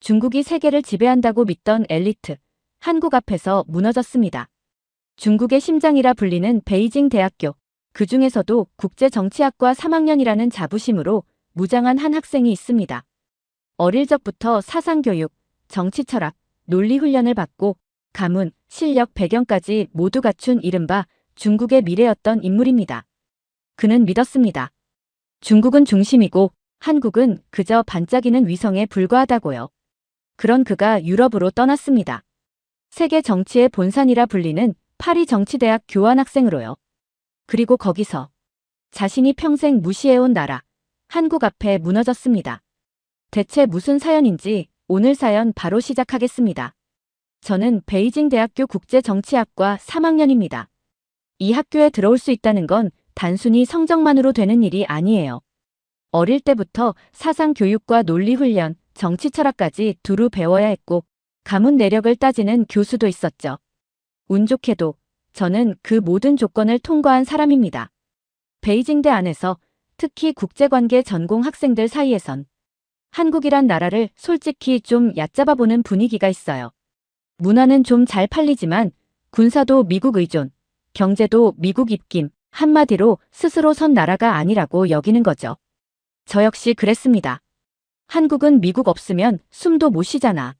중국이 세계를 지배한다고 믿던 엘리트, 한국 앞에서 무너졌습니다. 중국의 심장이라 불리는 베이징 대학교, 그 중에서도 국제정치학과 3학년이라는 자부심으로 무장한 한 학생이 있습니다. 어릴 적부터 사상교육, 정치철학, 논리훈련을 받고 가문, 실력, 배경까지 모두 갖춘 이른바 중국의 미래였던 인물입니다. 그는 믿었습니다. 중국은 중심이고 한국은 그저 반짝이는 위성에 불과하다고요. 그런 그가 유럽으로 떠났습니다. 세계 정치의 본산이라 불리는 파리 정치대학 교환학생으로요. 그리고 거기서 자신이 평생 무시해온 나라, 한국 앞에 무너졌습니다. 대체 무슨 사연인지 오늘 사연 바로 시작하겠습니다. 저는 베이징 대학교 국제정치학과 3학년입니다. 이 학교에 들어올 수 있다는 건 단순히 성적만으로 되는 일이 아니에요. 어릴 때부터 사상교육과 논리훈련, 정치철학까지 두루 배워야 했고 가문 내력을 따지는 교수도 있었죠. 운 좋게도 저는 그 모든 조건을 통과한 사람입니다. 베이징대 안에서 특히 국제관계 전공 학생들 사이에선 한국이란 나라를 솔직히 좀 얕잡아보는 분위기가 있어요. 문화는 좀 잘 팔리지만 군사도 미국 의존, 경제도 미국 입김, 한마디로 스스로 선 나라가 아니라고 여기는 거죠. 저 역시 그랬습니다. 한국은 미국 없으면 숨도 못 쉬잖아.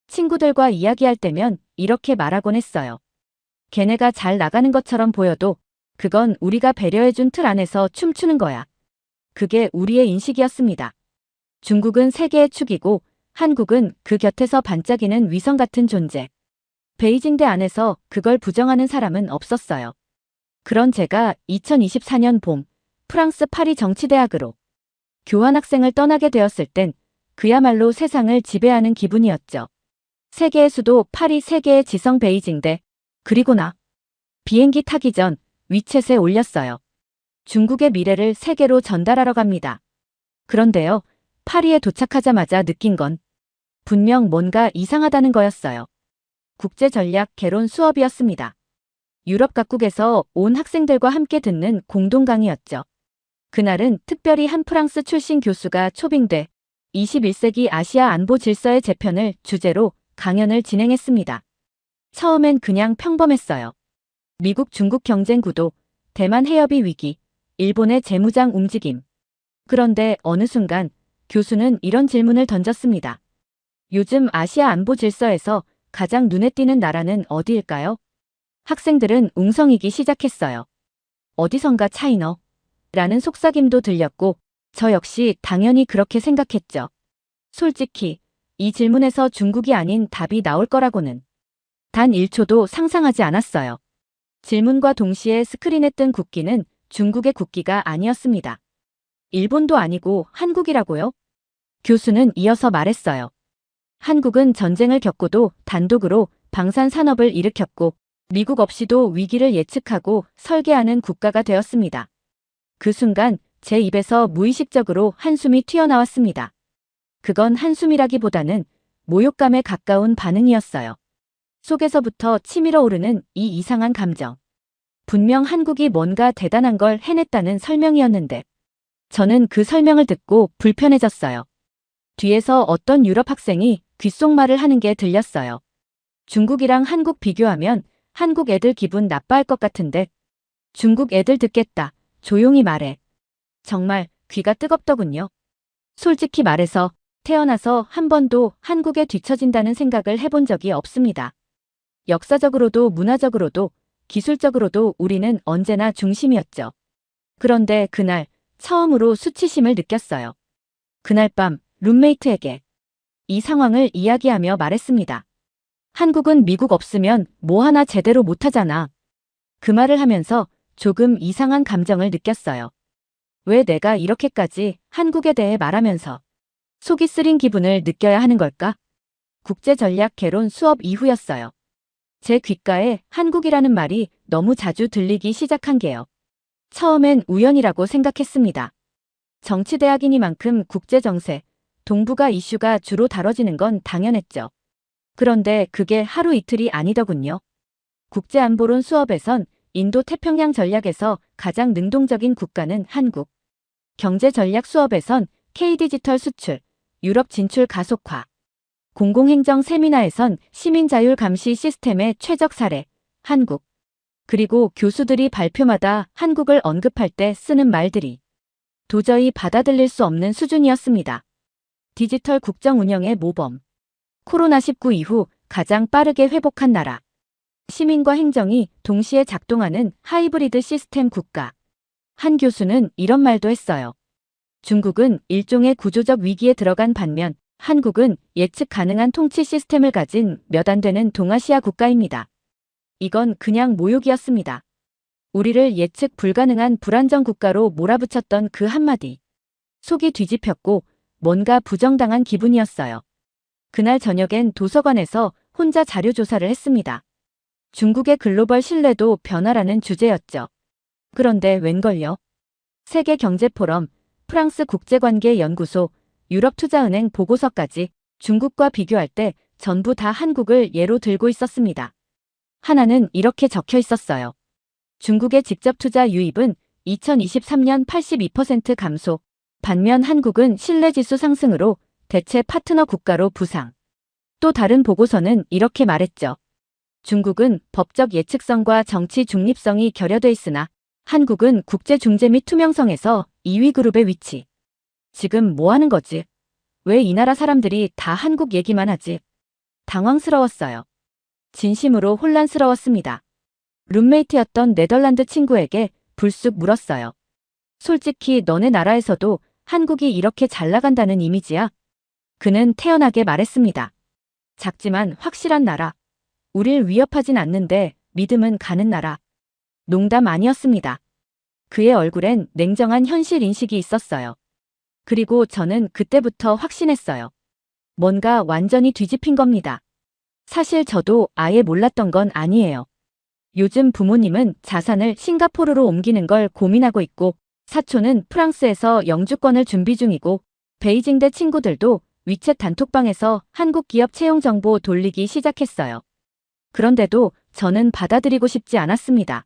친구들과 이야기할 때면 이렇게 말하곤 했어요. 걔네가 잘 나가는 것처럼 보여도 그건 우리가 배려해준 틀 안에서 춤추는 거야. 그게 우리의 인식이었습니다. 중국은 세계의 축이고 한국은 그 곁에서 반짝이는 위성 같은 존재. 베이징대 안에서 그걸 부정하는 사람은 없었어요. 그런 제가 2024년 봄 프랑스 파리 정치대학으로 교환학생을 떠나게 되었을 땐 그야말로 세상을 지배하는 기분이었죠. 세계의 수도 파리, 세계의 지성 베이징대. 그리고 나 비행기 타기 전 위챗에 올렸어요. 중국의 미래를 세계로 전달하러 갑니다. 그런데요, 파리에 도착하자마자 느낀 건 분명 뭔가 이상하다는 거였어요. 국제전략 개론 수업이었습니다. 유럽 각국에서 온 학생들과 함께 듣는 공동 강의였죠. 그날은 특별히 한 프랑스 출신 교수가 초빙돼 21세기 아시아 안보 질서의 재편을 주제로 강연을 진행했습니다. 처음엔 그냥 평범했어요. 미국 중국 경쟁 구도, 대만 해협이 위기, 일본의 재무장 움직임. 그런데 어느 순간 교수는 이런 질문을 던졌습니다. 요즘 아시아 안보 질서에서 가장 눈에 띄는 나라는 어디일까요? 학생들은 웅성이기 시작했어요. 어디선가 차이너? 라는 속삭임도 들렸고 저 역시 당연히 그렇게 생각했죠. 솔직히 이 질문에서 중국이 아닌 답이 나올 거라고는 단 1초도 상상하지 않았어요. 질문과 동시에 스크린에 뜬 국기는 중국의 국기가 아니었습니다. 일본도 아니고 한국이라고요? 교수는 이어서 말했어요. 한국은 전쟁을 겪고도 단독으로 방산 산업을 일으켰고 미국 없이도 위기를 예측하고 설계하는 국가가 되었습니다. 그 순간 제 입에서 무의식적으로 한숨이 튀어나왔습니다. 그건 한숨이라기보다는 모욕감에 가까운 반응이었어요. 속에서부터 치밀어 오르는 이 이상한 감정. 분명 한국이 뭔가 대단한 걸 해냈다는 설명이었는데 저는 그 설명을 듣고 불편해졌어요. 뒤에서 어떤 유럽 학생이 귓속말을 하는 게 들렸어요. 중국이랑 한국 비교하면 한국 애들 기분 나빠할 것 같은데 중국 애들 듣겠다. 조용히 말해. 정말 귀가 뜨겁더군요. 솔직히 말해서 태어나서 한 번도 한국에 뒤처진다는 생각을 해본 적이 없습니다. 역사적으로도 문화적으로도 기술적으로도 우리는 언제나 중심이었죠. 그런데 그날 처음으로 수치심을 느꼈어요. 그날 밤 룸메이트에게 이 상황을 이야기하며 말했습니다. 한국은 미국 없으면 뭐 하나 제대로 못하잖아. 그 말을 하면서 조금 이상한 감정을 느꼈어요. 왜 내가 이렇게까지 한국에 대해 말하면서 속이 쓰린 기분을 느껴야 하는 걸까? 국제전략 개론 수업 이후였어요. 제 귓가에 한국이라는 말이 너무 자주 들리기 시작한 게요. 처음엔 우연이라고 생각했습니다. 정치대학이니만큼 국제정세, 동북아 이슈가 주로 다뤄지는 건 당연했죠. 그런데 그게 하루 이틀이 아니더군요. 국제안보론 수업에선 인도 태평양 전략에서 가장 능동적인 국가는 한국. 경제전략 수업에선 K디지털 수출, 유럽 진출 가속화. 공공행정 세미나에선 시민자율 감시 시스템의 최적 사례, 한국. 그리고 교수들이 발표마다 한국을 언급할 때 쓰는 말들이 도저히 받아들일 수 없는 수준이었습니다. 디지털 국정 운영의 모범. 코로나19 이후 가장 빠르게 회복한 나라. 시민과 행정이 동시에 작동하는 하이브리드 시스템 국가. 한 교수는 이런 말도 했어요. 중국은 일종의 구조적 위기에 들어간 반면 한국은 예측 가능한 통치 시스템을 가진 몇 안 되는 동아시아 국가입니다. 이건 그냥 모욕이었습니다. 우리를 예측 불가능한 불안정 국가로 몰아붙였던 그 한마디. 속이 뒤집혔고 뭔가 부정당한 기분이었어요. 그날 저녁엔 도서관에서 혼자 자료 조사를 했습니다. 중국의 글로벌 신뢰도 변화라는 주제였죠. 그런데 웬걸요? 세계경제포럼, 프랑스 국제관계연구소, 유럽투자은행 보고서까지 중국과 비교할 때 전부 다 한국을 예로 들고 있었습니다. 하나는 이렇게 적혀 있었어요. 중국의 직접 투자 유입은 2023년 82% 감소, 반면 한국은 신뢰지수 상승으로 대체 파트너 국가로 부상. 또 다른 보고서는 이렇게 말했죠. 중국은 법적 예측성과 정치 중립성이 결여돼 있으나 한국은 국제 중재 및 투명성에서 2위 그룹에 위치. 지금 뭐 하는 거지? 왜 이 나라 사람들이 다 한국 얘기만 하지? 당황스러웠어요. 진심으로 혼란스러웠습니다. 룸메이트였던 네덜란드 친구에게 불쑥 물었어요. 솔직히 너네 나라에서도 한국이 이렇게 잘 나간다는 이미지야? 그는 태연하게 말했습니다. 작지만 확실한 나라. 우릴 위협하진 않는데 믿음은 가는 나라. 농담 아니었습니다. 그의 얼굴엔 냉정한 현실 인식이 있었어요. 그리고 저는 그때부터 확신했어요. 뭔가 완전히 뒤집힌 겁니다. 사실 저도 아예 몰랐던 건 아니에요. 요즘 부모님은 자산을 싱가포르로 옮기는 걸 고민하고 있고 사촌은 프랑스에서 영주권을 준비 중이고 베이징대 친구들도 위챗 단톡방에서 한국 기업 채용 정보 돌리기 시작했어요. 그런데도 저는 받아들이고 싶지 않았습니다.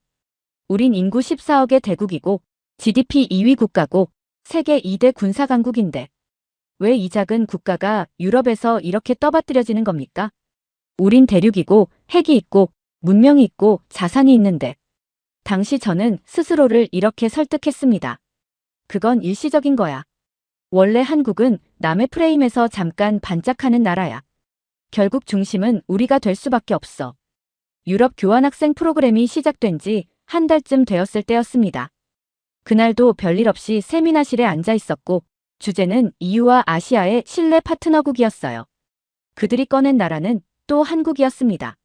우린 인구 14억의 대국이고 GDP 2위 국가고 세계 2대 군사 강국인데 왜 이 작은 국가가 유럽에서 이렇게 떠받들여지는 겁니까? 우린 대륙이고 핵이 있고 문명이 있고 자산이 있는데 당시 저는 스스로를 이렇게 설득했습니다. 그건 일시적인 거야. 원래 한국은 남의 프레임에서 잠깐 반짝하는 나라야. 결국 중심은 우리가 될 수밖에 없어. 유럽 교환학생 프로그램이 시작된 지 한 달쯤 되었을 때였습니다. 그날도 별일 없이 세미나실에 앉아 있었고 주제는 EU와 아시아의 신뢰 파트너국이었어요. 그들이 꺼낸 나라는 또 한국이었습니다.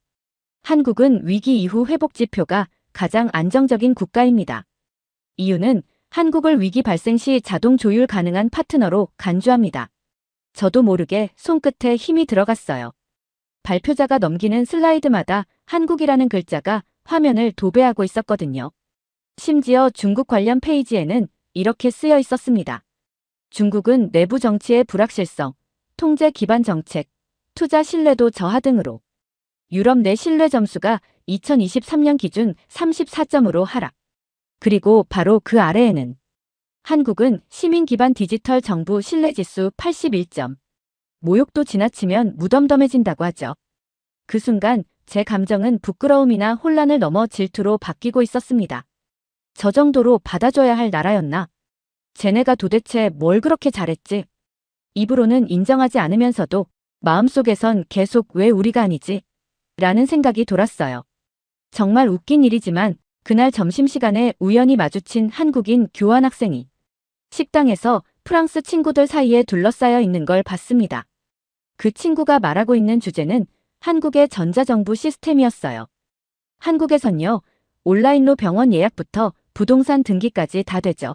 한국은 위기 이후 회복 지표가 가장 안정적인 국가입니다. 이유는 한국을 위기 발생 시 자동 조율 가능한 파트너로 간주합니다. 저도 모르게 손끝에 힘이 들어갔어요. 발표자가 넘기는 슬라이드마다 한국이라는 글자가 화면을 도배하고 있었거든요. 심지어 중국 관련 페이지에는 이렇게 쓰여 있었습니다. 중국은 내부 정치의 불확실성, 통제 기반 정책, 투자 신뢰도 저하 등으로 유럽 내 신뢰 점수가 2023년 기준 34점으로 하락. 그리고 바로 그 아래에는 한국은 시민 기반 디지털 정부 신뢰지수 81점. 모욕도 지나치면 무덤덤해진다고 하죠. 그 순간 제 감정은 부끄러움이나 혼란을 넘어 질투로 바뀌고 있었습니다. 저 정도로 받아줘야 할 나라였나? 쟤네가 도대체 뭘 그렇게 잘했지? 입으로는 인정하지 않으면서도 마음속에선 계속 왜 우리가 아니지? 라는 생각이 돌았어요. 정말 웃긴 일이지만 그날 점심시간에 우연히 마주친 한국인 교환학생이 식당에서 프랑스 친구들 사이에 둘러싸여 있는 걸 봤습니다. 그 친구가 말하고 있는 주제는 한국의 전자정부 시스템이었어요. 한국에선요, 온라인로 병원 예약부터 부동산 등기까지 다 되죠.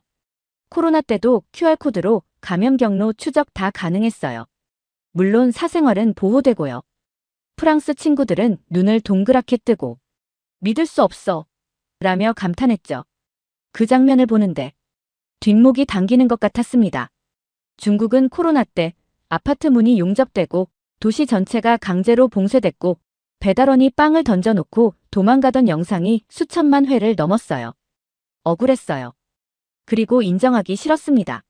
코로나 때도 QR코드로 감염 경로 추적 다 가능했어요. 물론 사생활은 보호되고요. 프랑스 친구들은 눈을 동그랗게 뜨고 믿을 수 없어 라며 감탄했죠. 그 장면을 보는데 뒷목이 당기는 것 같았습니다. 중국은 코로나 때 아파트 문이 용접되고 도시 전체가 강제로 봉쇄됐고 배달원이 빵을 던져놓고 도망가던 영상이 수천만 회를 넘었어요. 억울했어요. 그리고 인정하기 싫었습니다.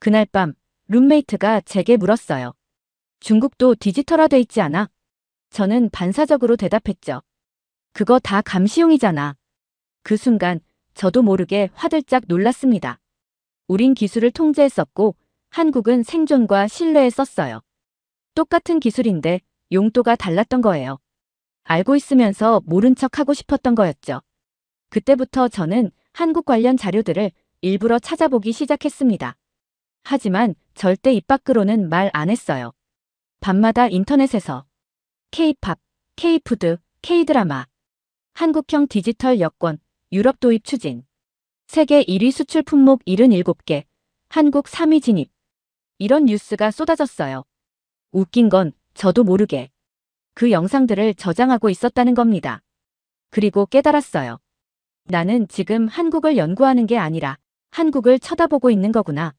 그날 밤 룸메이트가 제게 물었어요. 중국도 디지털화돼 있지 않아? 저는 반사적으로 대답했죠. 그거 다 감시용이잖아. 그 순간 저도 모르게 화들짝 놀랐습니다. 우린 기술을 통제했었고 한국은 생존과 신뢰에 썼어요. 똑같은 기술인데 용도가 달랐던 거예요. 알고 있으면서 모른 척 하고 싶었던 거였죠. 그때부터 저는 한국 관련 자료들을 일부러 찾아보기 시작했습니다. 하지만 절대 입 밖으로는 말 안 했어요. 밤마다 인터넷에서 K-팝, K-푸드, K-드라마, 한국형 디지털 여권, 유럽 도입 추진, 세계 1위 수출 품목 77개, 한국 3위 진입. 이런 뉴스가 쏟아졌어요. 웃긴 건 저도 모르게 그 영상들을 저장하고 있었다는 겁니다. 그리고 깨달았어요. 나는 지금 한국을 연구하는 게 아니라 한국을 쳐다보고 있는 거구나.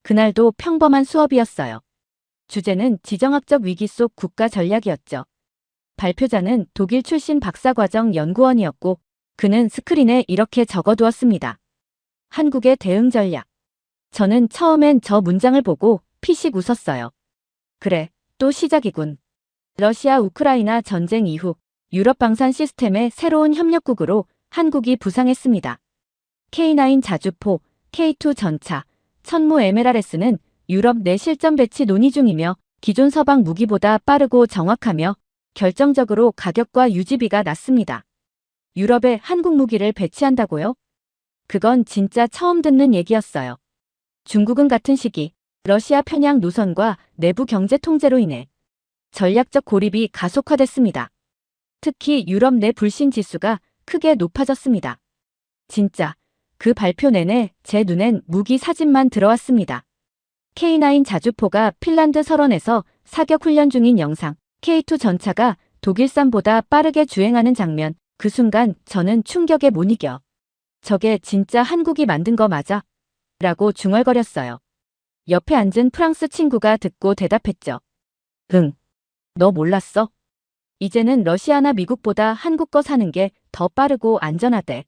그날도 평범한 수업이었어요. 주제는 지정학적 위기 속 국가 전략이었죠. 발표자는 독일 출신 박사과정 연구원이었고 그는 스크린에 이렇게 적어두었습니다. 한국의 대응 전략. 저는 처음엔 저 문장을 보고 피식 웃었어요. 그래, 또 시작이군. 러시아 우크라이나 전쟁 이후 유럽 방산 시스템의 새로운 협력국으로 한국이 부상했습니다. K9 자주포, K2 전차, 천무 MLRS는 유럽 내 실전 배치 논의 중이며 기존 서방 무기보다 빠르고 정확하며 결정적으로 가격과 유지비가 낮습니다. 유럽에 한국 무기를 배치한다고요? 그건 진짜 처음 듣는 얘기였어요. 중국은 같은 시기 러시아 편향 노선과 내부 경제 통제로 인해 전략적 고립이 가속화됐습니다. 특히 유럽 내 불신 지수가 크게 높아졌습니다. 진짜 그 발표 내내 제 눈엔 무기 사진만 들어왔습니다. K9 자주포가 핀란드 설원에서 사격 훈련 중인 영상, K2 전차가 독일산보다 빠르게 주행하는 장면, 그 순간 저는 충격에 못 이겨. 저게 진짜 한국이 만든 거 맞아? 라고 중얼거렸어요. 옆에 앉은 프랑스 친구가 듣고 대답했죠. 응. 너 몰랐어? 이제는 러시아나 미국보다 한국 거 사는 게 더 빠르고 안전하대.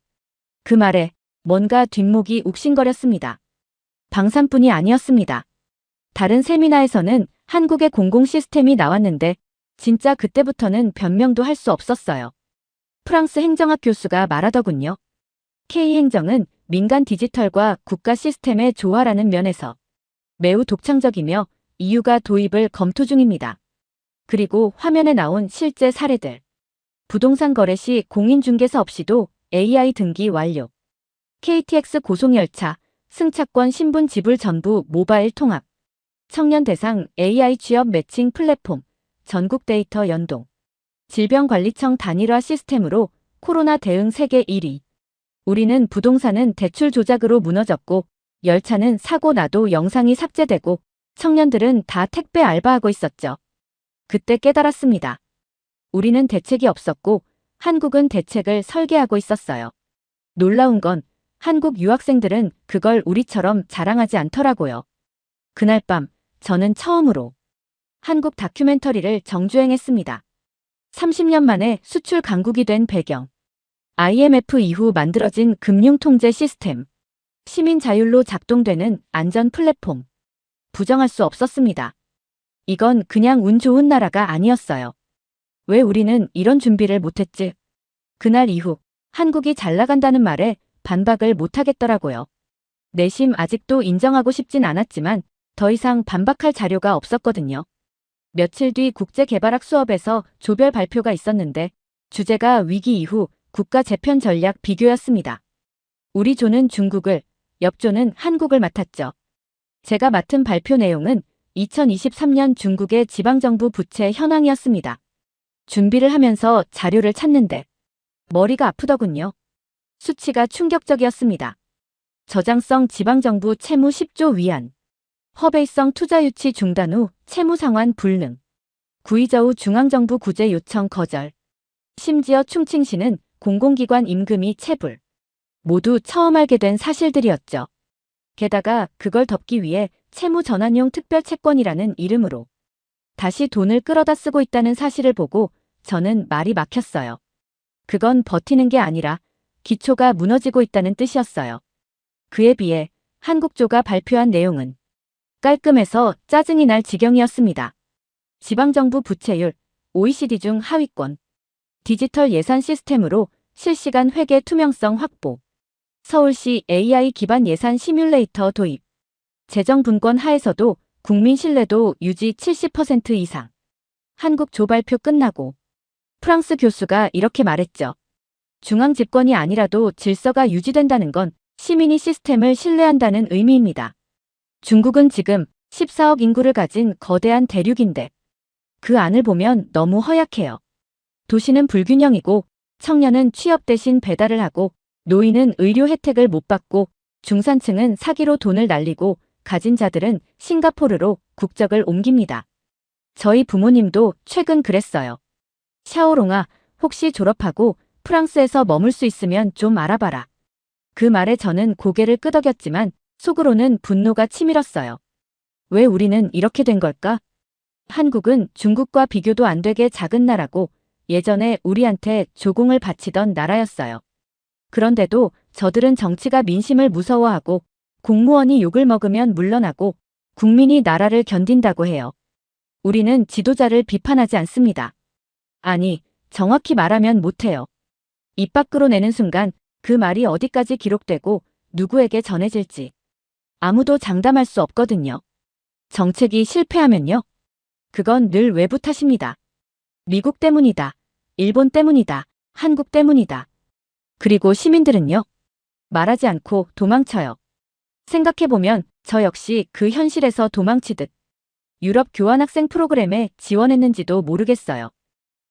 그 말에 뭔가 뒷목이 욱신거렸습니다. 방산뿐이 아니었습니다. 다른 세미나에서는 한국의 공공 시스템이 나왔는데 진짜 그때부터는 변명도 할 수 없었어요. 프랑스 행정학 교수가 말하더군요. K행정은 민간 디지털과 국가 시스템의 조화라는 면에서 매우 독창적이며 EU가 도입을 검토 중입니다. 그리고 화면에 나온 실제 사례들. 부동산 거래 시 공인중개사 없이도 AI 등기 완료. KTX 고속열차, 승차권 신분 지불 전부 모바일 통합. 청년 대상 AI 취업 매칭 플랫폼, 전국 데이터 연동. 질병관리청 단일화 시스템으로 코로나 대응 세계 1위. 우리는 부동산은 대출 조작으로 무너졌고 열차는 사고 나도 영상이 삭제되고 청년들은 다 택배 알바하고 있었죠. 그때 깨달았습니다. 우리는 대책이 없었고 한국은 대책을 설계하고 있었어요. 놀라운 건 한국 유학생들은 그걸 우리처럼 자랑하지 않더라고요. 그날 밤 저는 처음으로 한국 다큐멘터리를 정주행했습니다. 30년 만에 수출 강국이 된 배경. IMF 이후 만들어진 금융통제 시스템. 시민 자율로 작동되는 안전 플랫폼. 부정할 수 없었습니다. 이건 그냥 운 좋은 나라가 아니었어요. 왜 우리는 이런 준비를 못했지? 그날 이후 한국이 잘 나간다는 말에 반박을 못하겠더라고요. 내심 아직도 인정하고 싶진 않았지만 더 이상 반박할 자료가 없었거든요. 며칠 뒤 국제개발학 수업에서 조별 발표가 있었는데 주제가 위기 이후 국가 재편 전략 비교였습니다. 우리 조는 중국을, 옆 조는 한국을 맡았죠. 제가 맡은 발표 내용은 2023년 중국의 지방정부 부채 현황이었습니다. 준비를 하면서 자료를 찾는데 머리가 아프더군요. 수치가 충격적이었습니다. 저장성 지방정부 채무 10조 위안, 허베이성 투자 유치 중단 후 채무 상환 불능, 구의저우 중앙정부 구제 요청 거절, 심지어 충칭시는 공공기관 임금이 체불. 모두 처음 알게 된 사실들이었죠. 게다가 그걸 덮기 위해 채무 전환용 특별 채권이라는 이름으로 다시 돈을 끌어다 쓰고 있다는 사실을 보고 저는 말이 막혔어요. 그건 버티는 게 아니라 기초가 무너지고 있다는 뜻이었어요. 그에 비해 한국조가 발표한 내용은 깔끔해서 짜증이 날 지경이었습니다. 지방정부 부채율, OECD 중 하위권. 디지털 예산 시스템으로 실시간 회계 투명성 확보. 서울시 AI 기반 예산 시뮬레이터 도입. 재정 분권 하에서도 국민 신뢰도 유지 70% 이상. 한국 조발표 끝나고 프랑스 교수가 이렇게 말했죠. 중앙 집권이 아니라도 질서가 유지된다는 건 시민이 시스템을 신뢰한다는 의미입니다. 중국은 지금 14억 인구를 가진 거대한 대륙인데 그 안을 보면 너무 허약해요. 도시는 불균형이고 청년은 취업 대신 배달을 하고 노인은 의료 혜택을 못 받고 중산층은 사기로 돈을 날리고 가진 자들은 싱가포르로 국적을 옮깁니다. 저희 부모님도 최근 그랬어요. 샤오롱아, 혹시 졸업하고 프랑스에서 머물 수 있으면 좀 알아봐라. 그 말에 저는 고개를 끄덕였지만 속으로는 분노가 치밀었어요. 왜 우리는 이렇게 된 걸까? 한국은 중국과 비교도 안 되게 작은 나라고 예전에 우리한테 조공을 바치던 나라였어요. 그런데도 저들은 정치가 민심을 무서워하고 공무원이 욕을 먹으면 물러나고 국민이 나라를 견딘다고 해요. 우리는 지도자를 비판하지 않습니다. 아니, 정확히 말하면 못해요. 입 밖으로 내는 순간 그 말이 어디까지 기록되고 누구에게 전해질지 아무도 장담할 수 없거든요. 정책이 실패하면요. 그건 늘 외부 탓입니다. 미국 때문이다. 일본 때문이다. 한국 때문이다. 그리고 시민들은요. 말하지 않고 도망쳐요. 생각해보면 저 역시 그 현실에서 도망치듯 유럽 교환학생 프로그램에 지원했는지도 모르겠어요.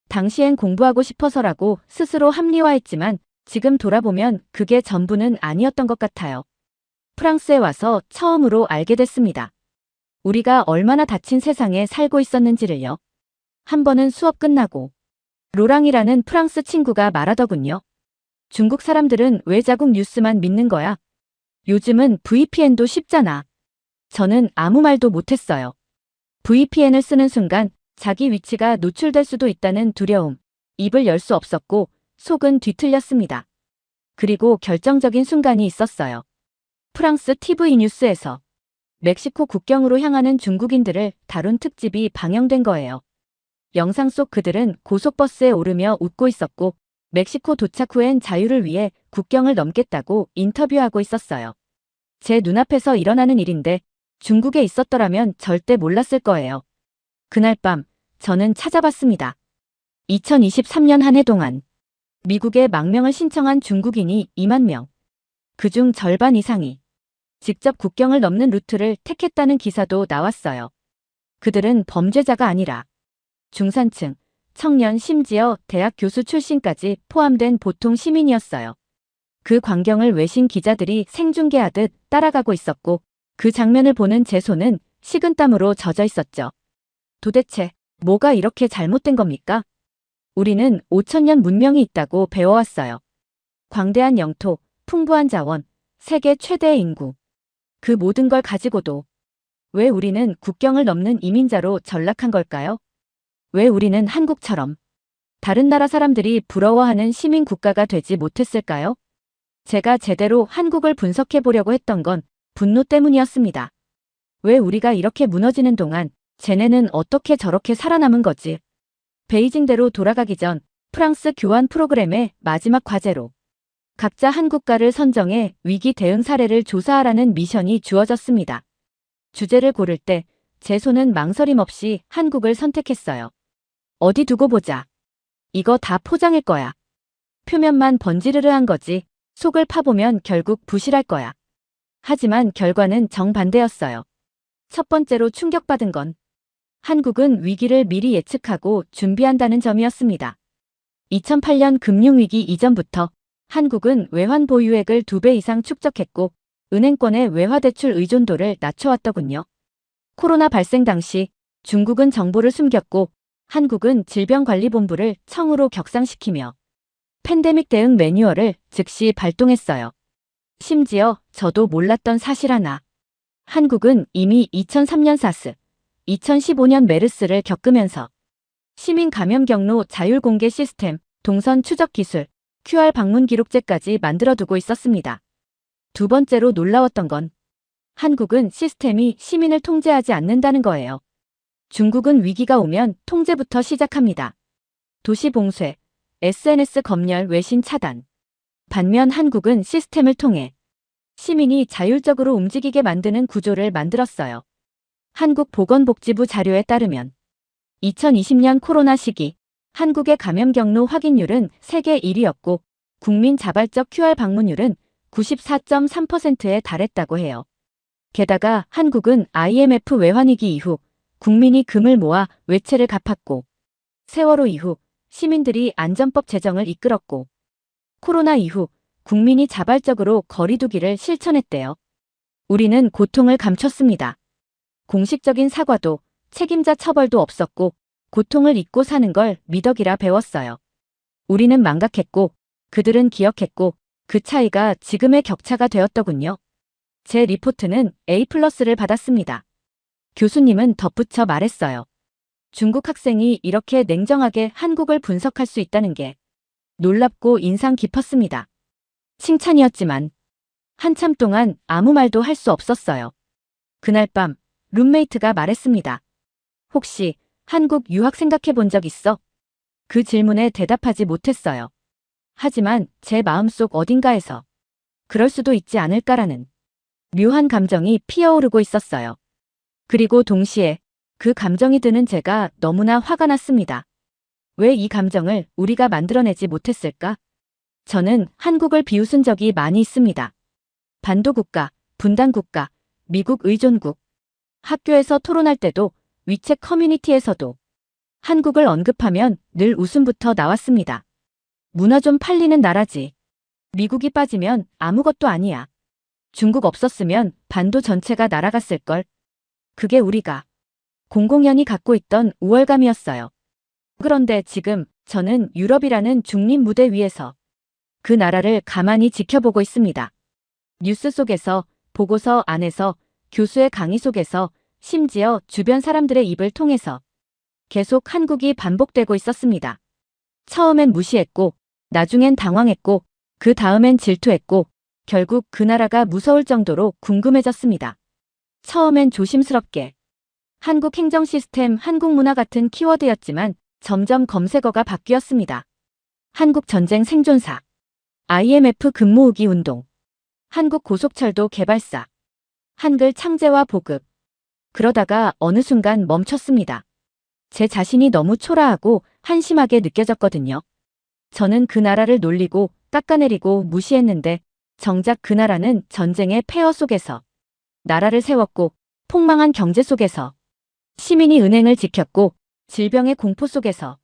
당시엔 공부하고 싶어서라고 스스로 합리화했지만 지금 돌아보면 그게 전부는 아니었던 것 같아요. 프랑스에 와서 처음으로 알게 됐습니다. 우리가 얼마나 닫힌 세상에 살고 있었는지를요. 한 번은 수업 끝나고 로랑이라는 프랑스 친구가 말하더군요. 중국 사람들은 왜 자국 뉴스만 믿는 거야? 요즘은 VPN도 쉽잖아. 저는 아무 말도 못했어요. VPN을 쓰는 순간 자기 위치가 노출될 수도 있다는 두려움, 입을 열 수 없었고 속은 뒤틀렸습니다. 그리고 결정적인 순간이 있었어요. 프랑스 TV 뉴스에서 멕시코 국경으로 향하는 중국인들을 다룬 특집이 방영된 거예요. 영상 속 그들은 고속버스에 오르며 웃고 있었고 멕시코 도착 후엔 자유를 위해 국경을 넘겠다고 인터뷰하고 있었어요. 제 눈앞에서 일어나는 일인데 중국에 있었더라면 절대 몰랐을 거예요. 그날 밤 저는 찾아봤습니다. 2023년 한 해 동안 미국에 망명을 신청한 중국인이 2만 명. 그중 절반 이상이 직접 국경을 넘는 루트를 택했다는 기사도 나왔어요. 그들은 범죄자가 아니라 중산층, 청년 심지어 대학 교수 출신까지 포함된 보통 시민이었어요. 그 광경을 외신 기자들이 생중계하듯 따라가고 있었고 그 장면을 보는 제 손은 식은땀으로 젖어 있었죠. 도대체 뭐가 이렇게 잘못된 겁니까? 우리는 5천년 문명이 있다고 배워왔어요. 광대한 영토, 풍부한 자원, 세계 최대의 인구. 그 모든 걸 가지고도 왜 우리는 국경을 넘는 이민자로 전락한 걸까요? 왜 우리는 한국처럼 다른 나라 사람들이 부러워하는 시민 국가가 되지 못했을까요? 제가 제대로 한국을 분석해 보려고 했던 건 분노 때문이었습니다. 왜 우리가 이렇게 무너지는 동안 쟤네는 어떻게 저렇게 살아남은 거지? 베이징대로 돌아가기 전 프랑스 교환 프로그램의 마지막 과제로 각자 한 국가를 선정해 위기 대응 사례를 조사하라는 미션이 주어졌습니다. 주제를 고를 때 제 손은 망설임 없이 한국을 선택했어요. 어디 두고 보자. 이거 다 포장일 거야. 표면만 번지르르한 거지 속을 파보면 결국 부실할 거야. 하지만 결과는 정반대였어요. 첫 번째로 충격받은 건 한국은 위기를 미리 예측하고 준비한다는 점이었습니다. 2008년 금융위기 이전부터 한국은 외환 보유액을 2배 이상 축적했고 은행권의 외화대출 의존도를 낮춰왔더군요. 코로나 발생 당시 중국은 정보를 숨겼고 한국은 질병관리본부를 청으로 격상시키며 팬데믹 대응 매뉴얼을 즉시 발동했어요. 심지어 저도 몰랐던 사실 하나. 한국은 이미 2003년 사스, 2015년 메르스를 겪으면서 시민 감염 경로 자율 공개 시스템, 동선 추적 기술, QR 방문 기록제까지 만들어두고 있었습니다. 두 번째로 놀라웠던 건 한국은 시스템이 시민을 통제하지 않는다는 거예요. 중국은 위기가 오면 통제부터 시작합니다. 도시 봉쇄, SNS 검열, 외신 차단. 반면 한국은 시스템을 통해 시민이 자율적으로 움직이게 만드는 구조를 만들었어요. 한국보건복지부 자료에 따르면 2020년 코로나 시기 한국의 감염 경로 확인율은 세계 1위였고 국민 자발적 QR 방문율은 94.3%에 달했다고 해요. 게다가 한국은 IMF 외환위기 이후 국민이 금을 모아 외채를 갚았고 세월호 이후 시민들이 안전법 제정을 이끌었고 코로나 이후 국민이 자발적으로 거리 두기를 실천했대요. 우리는 고통을 감췄습니다. 공식적인 사과도 책임자 처벌도 없었고 고통을 잊고 사는 걸 미덕이라 배웠어요. 우리는 망각했고 그들은 기억했고 그 차이가 지금의 격차가 되었더군요. 제 리포트는 A+를 받았습니다. 교수님은 덧붙여 말했어요. 중국 학생이 이렇게 냉정하게 한국을 분석할 수 있다는 게 놀랍고 인상 깊었습니다. 칭찬이었지만 한참 동안 아무 말도 할 수 없었어요. 그날 밤 룸메이트가 말했습니다. 혹시 한국 유학 생각해 본 적 있어? 그 질문에 대답하지 못했어요. 하지만 제 마음속 어딘가에서 그럴 수도 있지 않을까라는 묘한 감정이 피어오르고 있었어요. 그리고 동시에 그 감정이 드는 제가 너무나 화가 났습니다. 왜 이 감정을 우리가 만들어내지 못했을까? 저는 한국을 비웃은 적이 많이 있습니다. 반도국가, 분단국가, 미국 의존국. 학교에서 토론할 때도 위챗 커뮤니티에서도 한국을 언급하면 늘 웃음부터 나왔습니다. 문화 좀 팔리는 나라지. 미국이 빠지면 아무것도 아니야. 중국 없었으면 반도 전체가 날아갔을걸. 그게 우리가 공공연히 갖고 있던 우월감이었어요. 그런데 지금 저는 유럽이라는 중립 무대 위에서 그 나라를 가만히 지켜보고 있습니다. 뉴스 속에서, 보고서 안에서, 교수의 강의 속에서, 심지어 주변 사람들의 입을 통해서 계속 한국이 반복되고 있었습니다. 처음엔 무시했고, 나중엔 당황했고, 그 다음엔 질투했고, 결국 그 나라가 무서울 정도로 궁금해졌습니다. 처음엔 조심스럽게 한국 행정 시스템, 한국 문화 같은 키워드였지만 점점 검색어가 바뀌었습니다. 한국 전쟁 생존사, IMF 금 모으기 운동, 한국 고속철도 개발사, 한글 창제와 보급. 그러다가 어느 순간 멈췄습니다. 제 자신이 너무 초라하고 한심하게 느껴졌거든요. 저는 그 나라를 놀리고 깎아내리고 무시했는데 정작 그 나라는 전쟁의 폐허 속에서 나라를 세웠고 폭망한 경제 속에서 시민이 은행을 지켰고 질병의 공포 속에서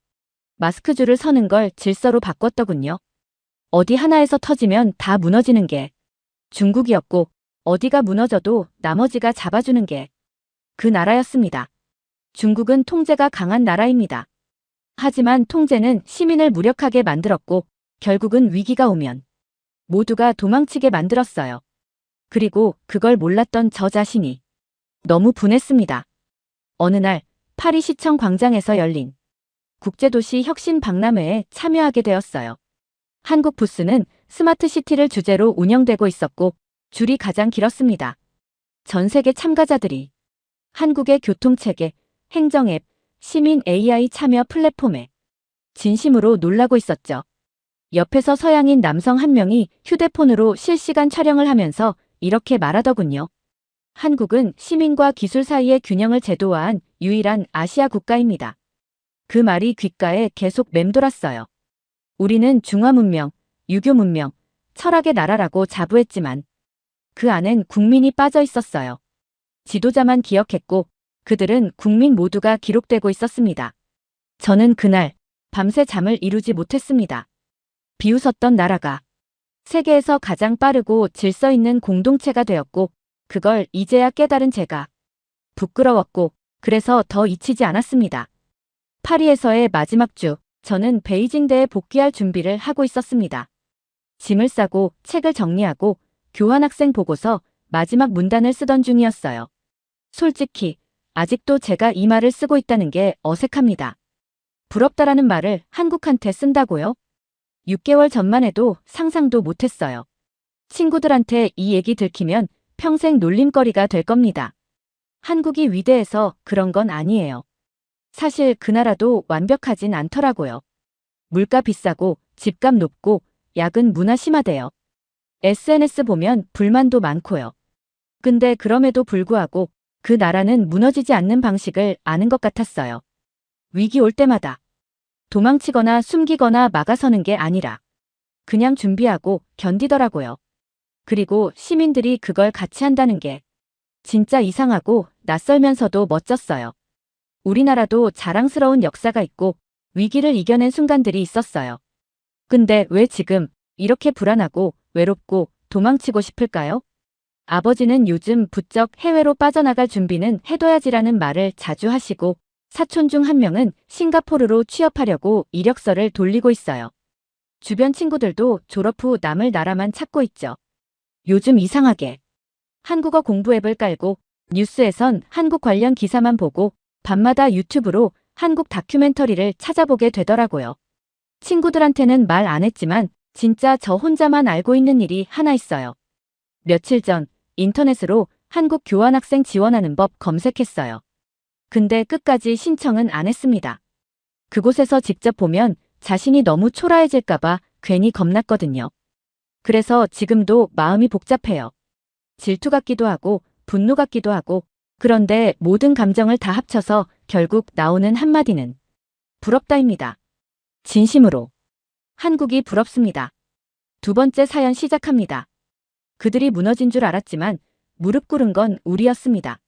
마스크줄을 서는 걸 질서로 바꿨더군요. 어디 하나에서 터지면 다 무너지는 게 중국이었고 어디가 무너져도 나머지가 잡아주는 게 그 나라였습니다. 중국은 통제가 강한 나라입니다. 하지만 통제는 시민을 무력하게 만들었고 결국은 위기가 오면 모두가 도망치게 만들었어요. 그리고 그걸 몰랐던 저 자신이 너무 분했습니다. 어느 날 파리 시청 광장에서 열린 국제도시 혁신 박람회에 참여하게 되었어요. 한국 부스는 스마트 시티를 주제로 운영되고 있었고 줄이 가장 길었습니다. 전 세계 참가자들이 한국의 교통체계, 행정앱, 시민 AI 참여 플랫폼에 진심으로 놀라고 있었죠. 옆에서 서양인 남성 한 명이 휴대폰으로 실시간 촬영을 하면서 이렇게 말하더군요. 한국은 시민과 기술 사이의 균형을 제도화한 유일한 아시아 국가입니다. 그 말이 귓가에 계속 맴돌았어요. 우리는 중화문명, 유교문명, 철학의 나라라고 자부했지만 그 안엔 국민이 빠져 있었어요. 지도자만 기억했고 그들은 국민 모두가 기록되고 있었습니다. 저는 그날 밤새 잠을 이루지 못했습니다. 비웃었던 나라가 세계에서 가장 빠르고 질서 있는 공동체가 되었고 그걸 이제야 깨달은 제가 부끄러웠고 그래서 더 잊히지 않았습니다. 파리에서의 마지막 주, 저는 베이징대에 복귀할 준비를 하고 있었습니다. 짐을 싸고 책을 정리하고 교환학생 보고서 마지막 문단을 쓰던 중이었어요. 솔직히 아직도 제가 이 말을 쓰고 있다는 게 어색합니다. 부럽다라는 말을 한국한테 쓴다고요? 6개월 전만 해도 상상도 못했어요. 친구들한테 이 얘기 들키면 평생 놀림거리가 될 겁니다. 한국이 위대해서 그런 건 아니에요. 사실 그 나라도 완벽하진 않더라고요. 물가 비싸고 집값 높고 야근 문화 심하대요. SNS 보면 불만도 많고요. 근데 그럼에도 불구하고 그 나라는 무너지지 않는 방식을 아는 것 같았어요. 위기 올 때마다 도망치거나 숨기거나 막아서는 게 아니라 그냥 준비하고 견디더라고요. 그리고 시민들이 그걸 같이 한다는 게 진짜 이상하고 낯설면서도 멋졌어요. 우리나라도 자랑스러운 역사가 있고 위기를 이겨낸 순간들이 있었어요. 근데 왜 지금 이렇게 불안하고 외롭고 도망치고 싶을까요? 아버지는 요즘 부쩍 해외로 빠져나갈 준비는 해둬야지라는 말을 자주 하시고 사촌 중 한 명은 싱가포르로 취업하려고 이력서를 돌리고 있어요. 주변 친구들도 졸업 후 남을 나라만 찾고 있죠. 요즘 이상하게 한국어 공부 앱을 깔고 뉴스에선 한국 관련 기사만 보고 밤마다 유튜브로 한국 다큐멘터리를 찾아보게 되더라고요. 친구들한테는 말 안 했지만 진짜 저 혼자만 알고 있는 일이 하나 있어요. 며칠 전 인터넷으로 한국 교환학생 지원하는 법 검색했어요. 근데 끝까지 신청은 안 했습니다. 그곳에서 직접 보면 자신이 너무 초라해질까봐 괜히 겁났거든요. 그래서 지금도 마음이 복잡해요. 질투 같기도 하고 분노 같기도 하고 그런데 모든 감정을 다 합쳐서 결국 나오는 한마디는 부럽다입니다. 진심으로. 한국이 부럽습니다. 두 번째 사연 시작합니다. 그들이 무너진 줄 알았지만 무릎 꿇은 건 우리였습니다.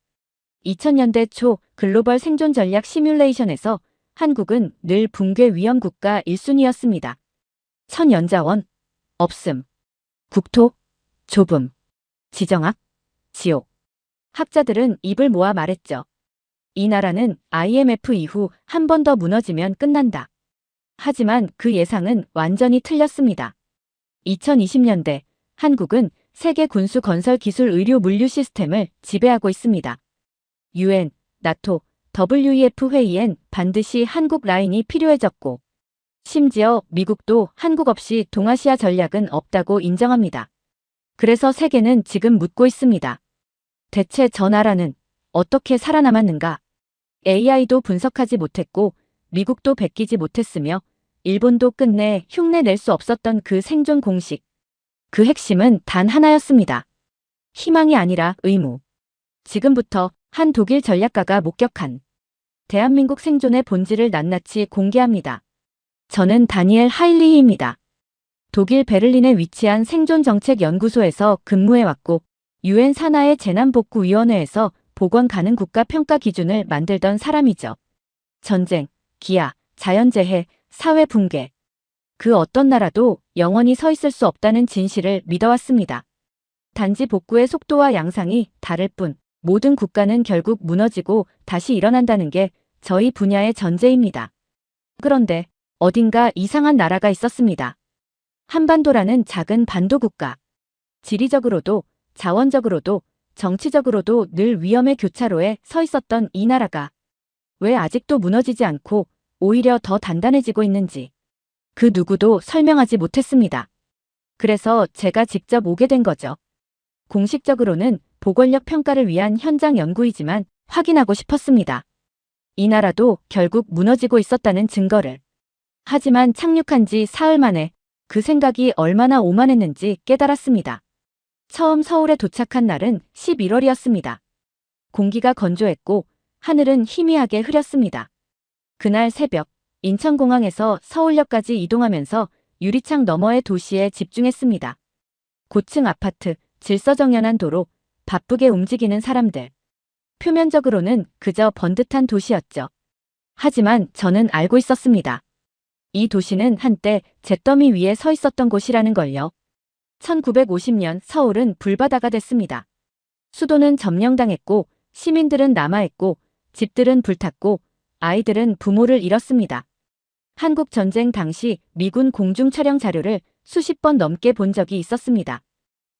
2000년대 초 글로벌 생존 전략 시뮬레이션에서 한국은 늘 붕괴 위험 국가 1순위였습니다. 천연자원, 없음, 국토, 좁음, 지정학, 지옥. 학자들은 입을 모아 말했죠. 이 나라는 IMF 이후 한 번 더 무너지면 끝난다. 하지만 그 예상은 완전히 틀렸습니다. 2020년대 한국은 세계 군수 건설 기술 의료 물류 시스템을 지배하고 있습니다. UN, 나토, WEF 회의엔 반드시 한국 라인이 필요해졌고 심지어 미국도 한국 없이 동아시아 전략은 없다고 인정합니다. 그래서 세계는 지금 묻고 있습니다. 대체 저 나라는 어떻게 살아남았는가? AI도 분석하지 못했고 미국도 베끼지 못했으며 일본도 끝내 흉내 낼 수 없었던 그 생존 공식. 그 핵심은 단 하나였습니다. 희망이 아니라 의무. 지금부터 한 독일 전략가가 목격한 대한민국 생존의 본질을 낱낱이 공개합니다. 저는 다니엘 하일리히입니다. 독일 베를린에 위치한 생존정책연구소에서 근무해왔고 UN 산하의 재난복구위원회에서 복원 가능 국가 평가 기준을 만들던 사람이죠. 전쟁, 기아, 자연재해, 사회 붕괴. 그 어떤 나라도 영원히 서 있을 수 없다는 진실을 믿어왔습니다. 단지 복구의 속도와 양상이 다를 뿐 모든 국가는 결국 무너지고 다시 일어난다는 게 저희 분야의 전제입니다. 그런데 어딘가 이상한 나라가 있었습니다. 한반도라는 작은 반도 국가. 지리적으로도 자원적으로도 정치적으로도 늘 위험의 교차로에 서 있었던 이 나라가 왜 아직도 무너지지 않고 오히려 더 단단해지고 있는지 그 누구도 설명하지 못했습니다. 그래서 제가 직접 오게 된 거죠. 공식적으로는 보건력 평가를 위한 현장 연구이지만 확인하고 싶었습니다. 이 나라도 결국 무너지고 있었다는 증거를. 하지만 착륙한 지 사흘 만에 그 생각이 얼마나 오만했는지 깨달았습니다. 처음 서울에 도착한 날은 11월이었습니다. 공기가 건조했고 하늘은 희미하게 흐렸습니다. 그날 새벽 인천공항에서 서울역까지 이동하면서 유리창 너머의 도시에 집중했습니다. 고층 아파트, 질서정연한 도로, 바쁘게 움직이는 사람들. 표면적으로는 그저 번듯한 도시였죠. 하지만 저는 알고 있었습니다. 이 도시는 한때 잿더미 위에 서 있었던 곳이라는 걸요. 1950년 서울은 불바다가 됐습니다. 수도는 점령당했고 시민들은 남아있고 집들은 불탔고 아이들은 부모를 잃었습니다. 한국전쟁 당시 미군 공중 촬영 자료를 수십 번 넘게 본 적이 있었습니다.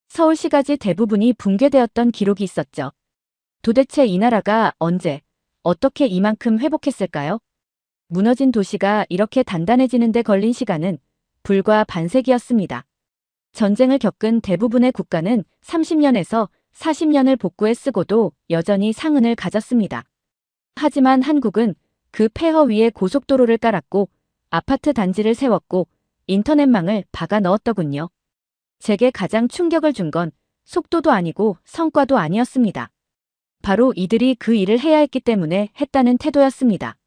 서울시가지 대부분이 붕괴되었던 기록이 있었죠. 도대체 이 나라가 언제, 어떻게 이만큼 회복했을까요? 무너진 도시가 이렇게 단단해지는 데 걸린 시간은 불과 반세기였습니다. 전쟁을 겪은 대부분의 국가는 30년에서 40년을 복구에 쓰고도 여전히 상흔을 가졌습니다. 하지만 한국은 그 폐허 위에 고속도로를 깔았고 아파트 단지를 세웠고 인터넷망을 박아 넣었더군요. 제게 가장 충격을 준 건 속도도 아니고 성과도 아니었습니다. 바로 이들이 그 일을 해야 했기 때문에 했다는 태도였습니다.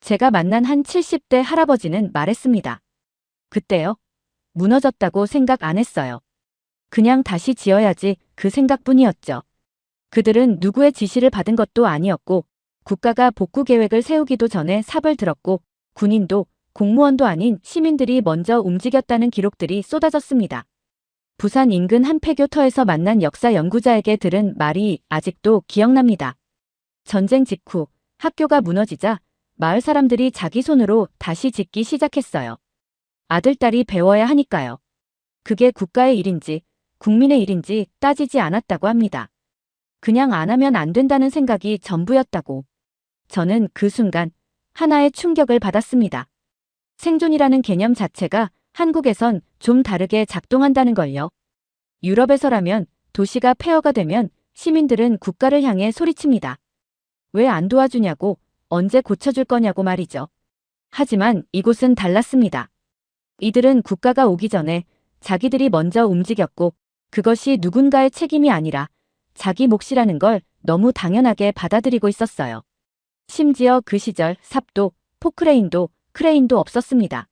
제가 만난 한 70대 할아버지는 말했습니다. 그때요. 무너졌다고 생각 안 했어요. 그냥 다시 지어야지 그 생각뿐이었죠. 그들은 누구의 지시를 받은 것도 아니었고 국가가 복구 계획을 세우기도 전에 삽을 들었고 군인도 공무원도 아닌 시민들이 먼저 움직였다는 기록들이 쏟아졌습니다. 부산 인근 한 폐교터에서 만난 역사 연구자에게 들은 말이 아직도 기억납니다. 전쟁 직후 학교가 무너지자 마을 사람들이 자기 손으로 다시 짓기 시작했어요. 아들, 딸이 배워야 하니까요. 그게 국가의 일인지 국민의 일인지 따지지 않았다고 합니다. 그냥 안 하면 안 된다는 생각이 전부였다고. 저는 그 순간 하나의 충격을 받았습니다. 생존이라는 개념 자체가 한국에선 좀 다르게 작동한다는 걸요. 유럽에서라면 도시가 폐허가 되면 시민들은 국가를 향해 소리칩니다. 왜 안 도와주냐고, 언제 고쳐줄 거냐고 말이죠. 하지만 이곳은 달랐습니다. 이들은 국가가 오기 전에 자기들이 먼저 움직였고 그것이 누군가의 책임이 아니라 자기 몫이라는 걸 너무 당연하게 받아들이고 있었어요. 심지어 그 시절 삽도, 포크레인도, 크레인도 없었습니다.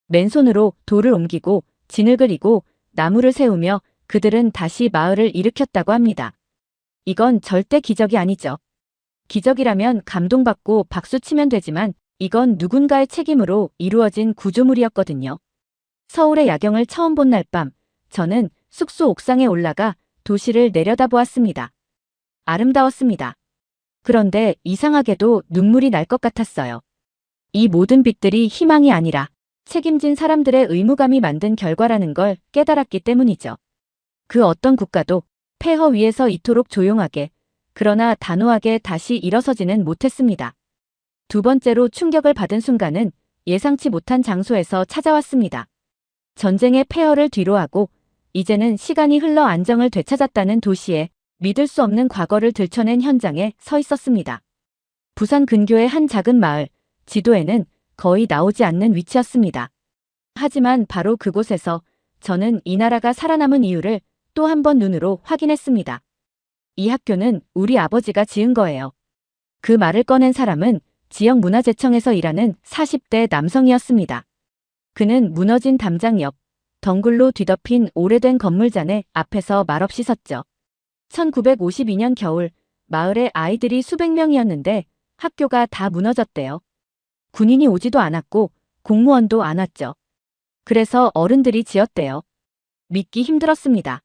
맨손으로 돌을 옮기고 진을 그리고 나무를 세우며 그들은 다시 마을을 일으켰다고 합니다. 이건 절대 기적이 아니죠. 기적이라면 감동받고 박수치면 되지만 이건 누군가의 책임으로 이루어진 구조물이었거든요. 서울의 야경을 처음 본 날 밤, 저는 숙소 옥상에 올라가 도시를 내려다보았습니다. 아름다웠습니다. 그런데 이상하게도 눈물이 날 것 같았어요. 이 모든 빛들이 희망이 아니라 책임진 사람들의 의무감이 만든 결과라는 걸 깨달았기 때문이죠. 그 어떤 국가도 폐허 위에서 이토록 조용하게, 그러나 단호하게 다시 일어서지는 못했습니다. 두 번째로 충격을 받은 순간은 예상치 못한 장소에서 찾아왔습니다. 전쟁의 폐허를 뒤로하고 이제는 시간이 흘러 안정을 되찾았다는 도시에 믿을 수 없는 과거를 들춰낸 현장에 서 있었습니다. 부산 근교의 한 작은 마을, 지도에는 거의 나오지 않는 위치였습니다. 하지만 바로 그곳에서 저는 이 나라가 살아남은 이유를 또 한 번 눈으로 확인했습니다. 이 학교는 우리 아버지가 지은 거예요. 그 말을 꺼낸 사람은 지역문화재청에서 일하는 40대 남성이었습니다. 그는 무너진 담장 옆, 덩굴로 뒤덮인 오래된 건물잔에 앞에서 말없이 섰죠. 1952년 겨울, 마을의 아이들이 수백 명이었는데 학교가 다 무너졌대요. 군인이 오지도 않았고 공무원도 안 왔죠. 그래서 어른들이 지었대요. 믿기 힘들었습니다.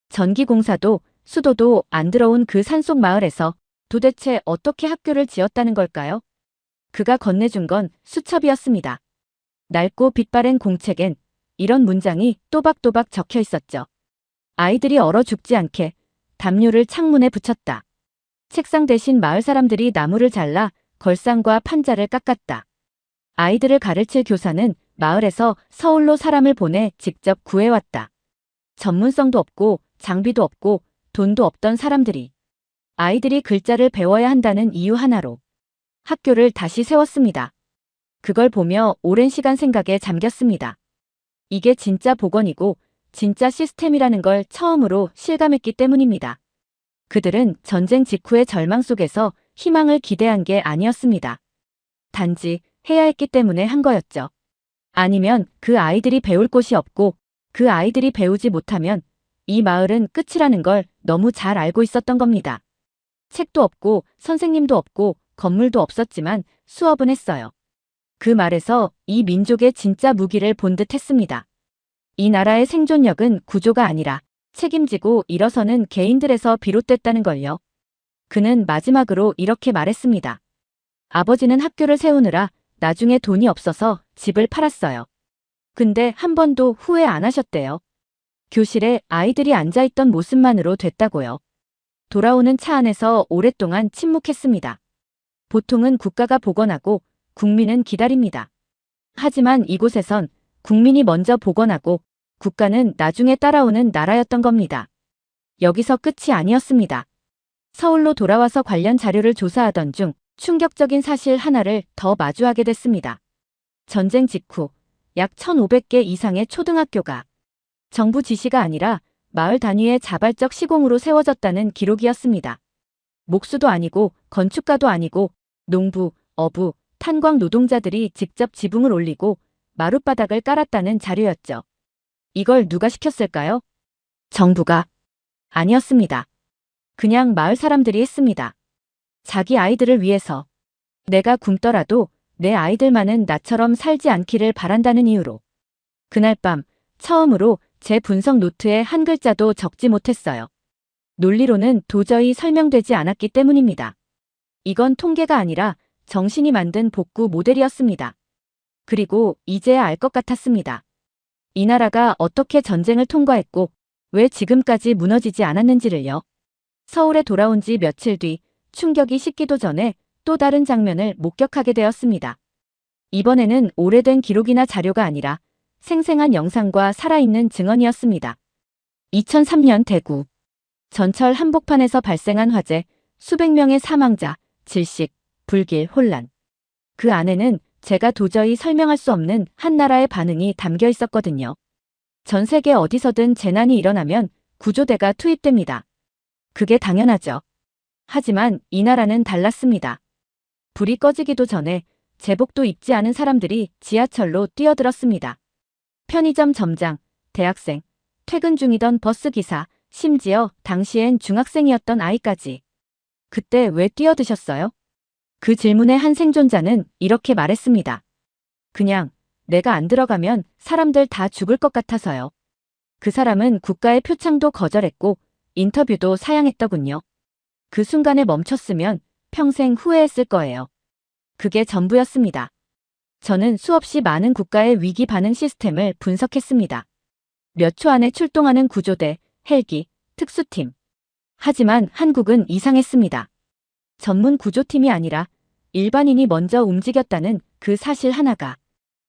전기공사도 수도도 안 들어온 그 산속 마을에서 도대체 어떻게 학교를 지었다는 걸까요? 그가 건네준 건 수첩이었습니다. 낡고 빛바랜 공책엔 이런 문장이 또박또박 적혀 있었죠. 아이들이 얼어 죽지 않게 담요를 창문에 붙였다. 책상 대신 마을 사람들이 나무를 잘라 걸상과 판자를 깎았다. 아이들을 가르칠 교사는 마을에서 서울로 사람을 보내 직접 구해왔다. 전문성도 없고 장비도 없고 돈도 없던 사람들이 아이들이 글자를 배워야 한다는 이유 하나로 학교를 다시 세웠습니다. 그걸 보며 오랜 시간 생각에 잠겼습니다. 이게 진짜 복원이고 진짜 시스템이라는 걸 처음으로 실감했기 때문입니다. 그들은 전쟁 직후의 절망 속에서 희망을 기대한 게 아니었습니다. 단지 해야 했기 때문에 한 거였죠. 아니면 그 아이들이 배울 곳이 없고 그 아이들이 배우지 못하면 이 마을은 끝이라는 걸 너무 잘 알고 있었던 겁니다. 책도 없고 선생님도 없고 건물도 없었지만 수업은 했어요. 그 말에서 이 민족의 진짜 무기를 본 듯 했습니다. 이 나라의 생존력은 구조가 아니라 책임지고 일어서는 개인들에서 비롯됐다는 걸요. 그는 마지막으로 이렇게 말했습니다. 아버지는 학교를 세우느라 나중에 돈이 없어서 집을 팔았어요. 근데 한 번도 후회 안 하셨대요. 교실에 아이들이 앉아있던 모습만으로 됐다고요. 돌아오는 차 안에서 오랫동안 침묵했습니다. 보통은 국가가 복원하고 국민은 기다립니다. 하지만 이곳에선 국민이 먼저 복원하고 국가는 나중에 따라오는 나라였던 겁니다. 여기서 끝이 아니었습니다. 서울로 돌아와서 관련 자료를 조사하던 중 충격적인 사실 하나를 더 마주하게 됐습니다. 전쟁 직후 약 1,500개 이상의 초등학교가 정부 지시가 아니라 마을 단위의 자발적 시공으로 세워졌다는 기록이었습니다. 목수도 아니고 건축가도 아니고 농부, 어부, 탄광 노동자들이 직접 지붕을 올리고 마룻바닥을 깔았다는 자료였죠. 이걸 누가 시켰을까요? 정부가 아니었습니다. 그냥 마을 사람들이 했습니다. 자기 아이들을 위해서. 내가 굶더라도 내 아이들만은 나처럼 살지 않기를 바란다는 이유로. 그날 밤 처음으로 제 분석 노트에 한 글자도 적지 못했어요. 논리로는 도저히 설명되지 않았기 때문입니다. 이건 통계가 아니라 정신이 만든 복구 모델이었습니다. 그리고 이제야 알 것 같았습니다. 이 나라가 어떻게 전쟁을 통과했고 왜 지금까지 무너지지 않았는지를요. 서울에 돌아온 지 며칠 뒤 충격이 식기도 전에 또 다른 장면을 목격하게 되었습니다. 이번에는 오래된 기록이나 자료가 아니라 생생한 영상과 살아있는 증언이었습니다. 2003년 대구 전철 한복판에서 발생한 화재, 수백 명의 사망자, 질식, 불길, 혼란. 그 안에는 제가 도저히 설명할 수 없는 한 나라의 반응이 담겨 있었거든요. 전 세계 어디서든 재난이 일어나면 구조대가 투입됩니다. 그게 당연하죠. 하지만 이 나라는 달랐습니다. 불이 꺼지기도 전에 제복도 입지 않은 사람들이 지하철로 뛰어들었습니다. 편의점 점장, 대학생, 퇴근 중이던 버스기사, 심지어 당시엔 중학생이었던 아이까지. 그때 왜 뛰어드셨어요? 그 질문에 한 생존자는 이렇게 말했습니다. 그냥 내가 안 들어가면 사람들 다 죽을 것 같아서요. 그 사람은 국가의 표창도 거절했고 인터뷰도 사양했더군요. 그 순간에 멈췄으면 평생 후회했을 거예요. 그게 전부였습니다. 저는 수없이 많은 국가의 위기 반응 시스템을 분석했습니다. 몇 초 안에 출동하는 구조대, 헬기, 특수팀. 하지만 한국은 이상했습니다. 전문 구조팀이 아니라 일반인이 먼저 움직였다는 그 사실 하나가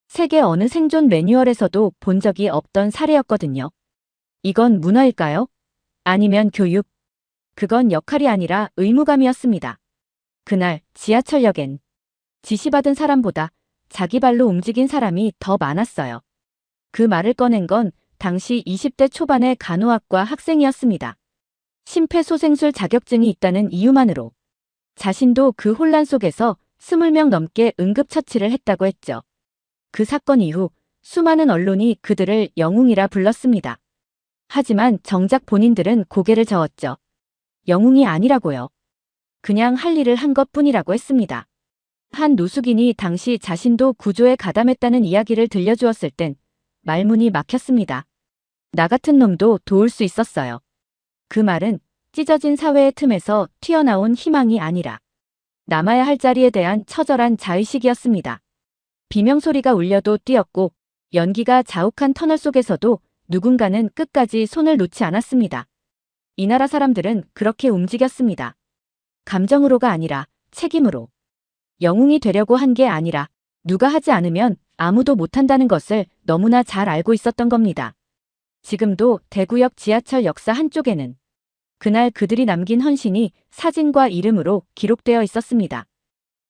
세계 어느 생존 매뉴얼에서도 본 적이 없던 사례였거든요. 이건 문화일까요? 아니면 교육? 그건 역할이 아니라 의무감이었습니다. 그날 지하철역엔 지시받은 사람보다 자기 발로 움직인 사람이 더 많았어요. 그 말을 꺼낸 건 당시 20대 초반의 간호학과 학생이었습니다. 심폐소생술 자격증이 있다는 이유만으로 자신도 그 혼란 속에서 20명 넘게 응급처치를 했다고 했죠. 그 사건 이후 수많은 언론이 그들을 영웅이라 불렀습니다. 하지만 정작 본인들은 고개를 저었죠. 영웅이 아니라고요. 그냥 할 일을 한 것뿐이라고 했습니다. 한 노숙인이 당시 자신도 구조에 가담했다는 이야기를 들려주었을 땐 말문이 막혔습니다. 나 같은 놈도 도울 수 있었어요. 그 말은 찢어진 사회의 틈에서 튀어나온 희망이 아니라 남아야 할 자리에 대한 처절한 자의식이었습니다. 비명소리가 울려도 뛰었고 연기가 자욱한 터널 속에서도 누군가는 끝까지 손을 놓지 않았습니다. 이 나라 사람들은 그렇게 움직였습니다. 감정으로가 아니라 책임으로. 영웅이 되려고 한 게 아니라 누가 하지 않으면 아무도 못한다는 것을 너무나 잘 알고 있었던 겁니다. 지금도 대구역 지하철 역사 한쪽에는 그날 그들이 남긴 헌신이 사진과 이름으로 기록되어 있었습니다.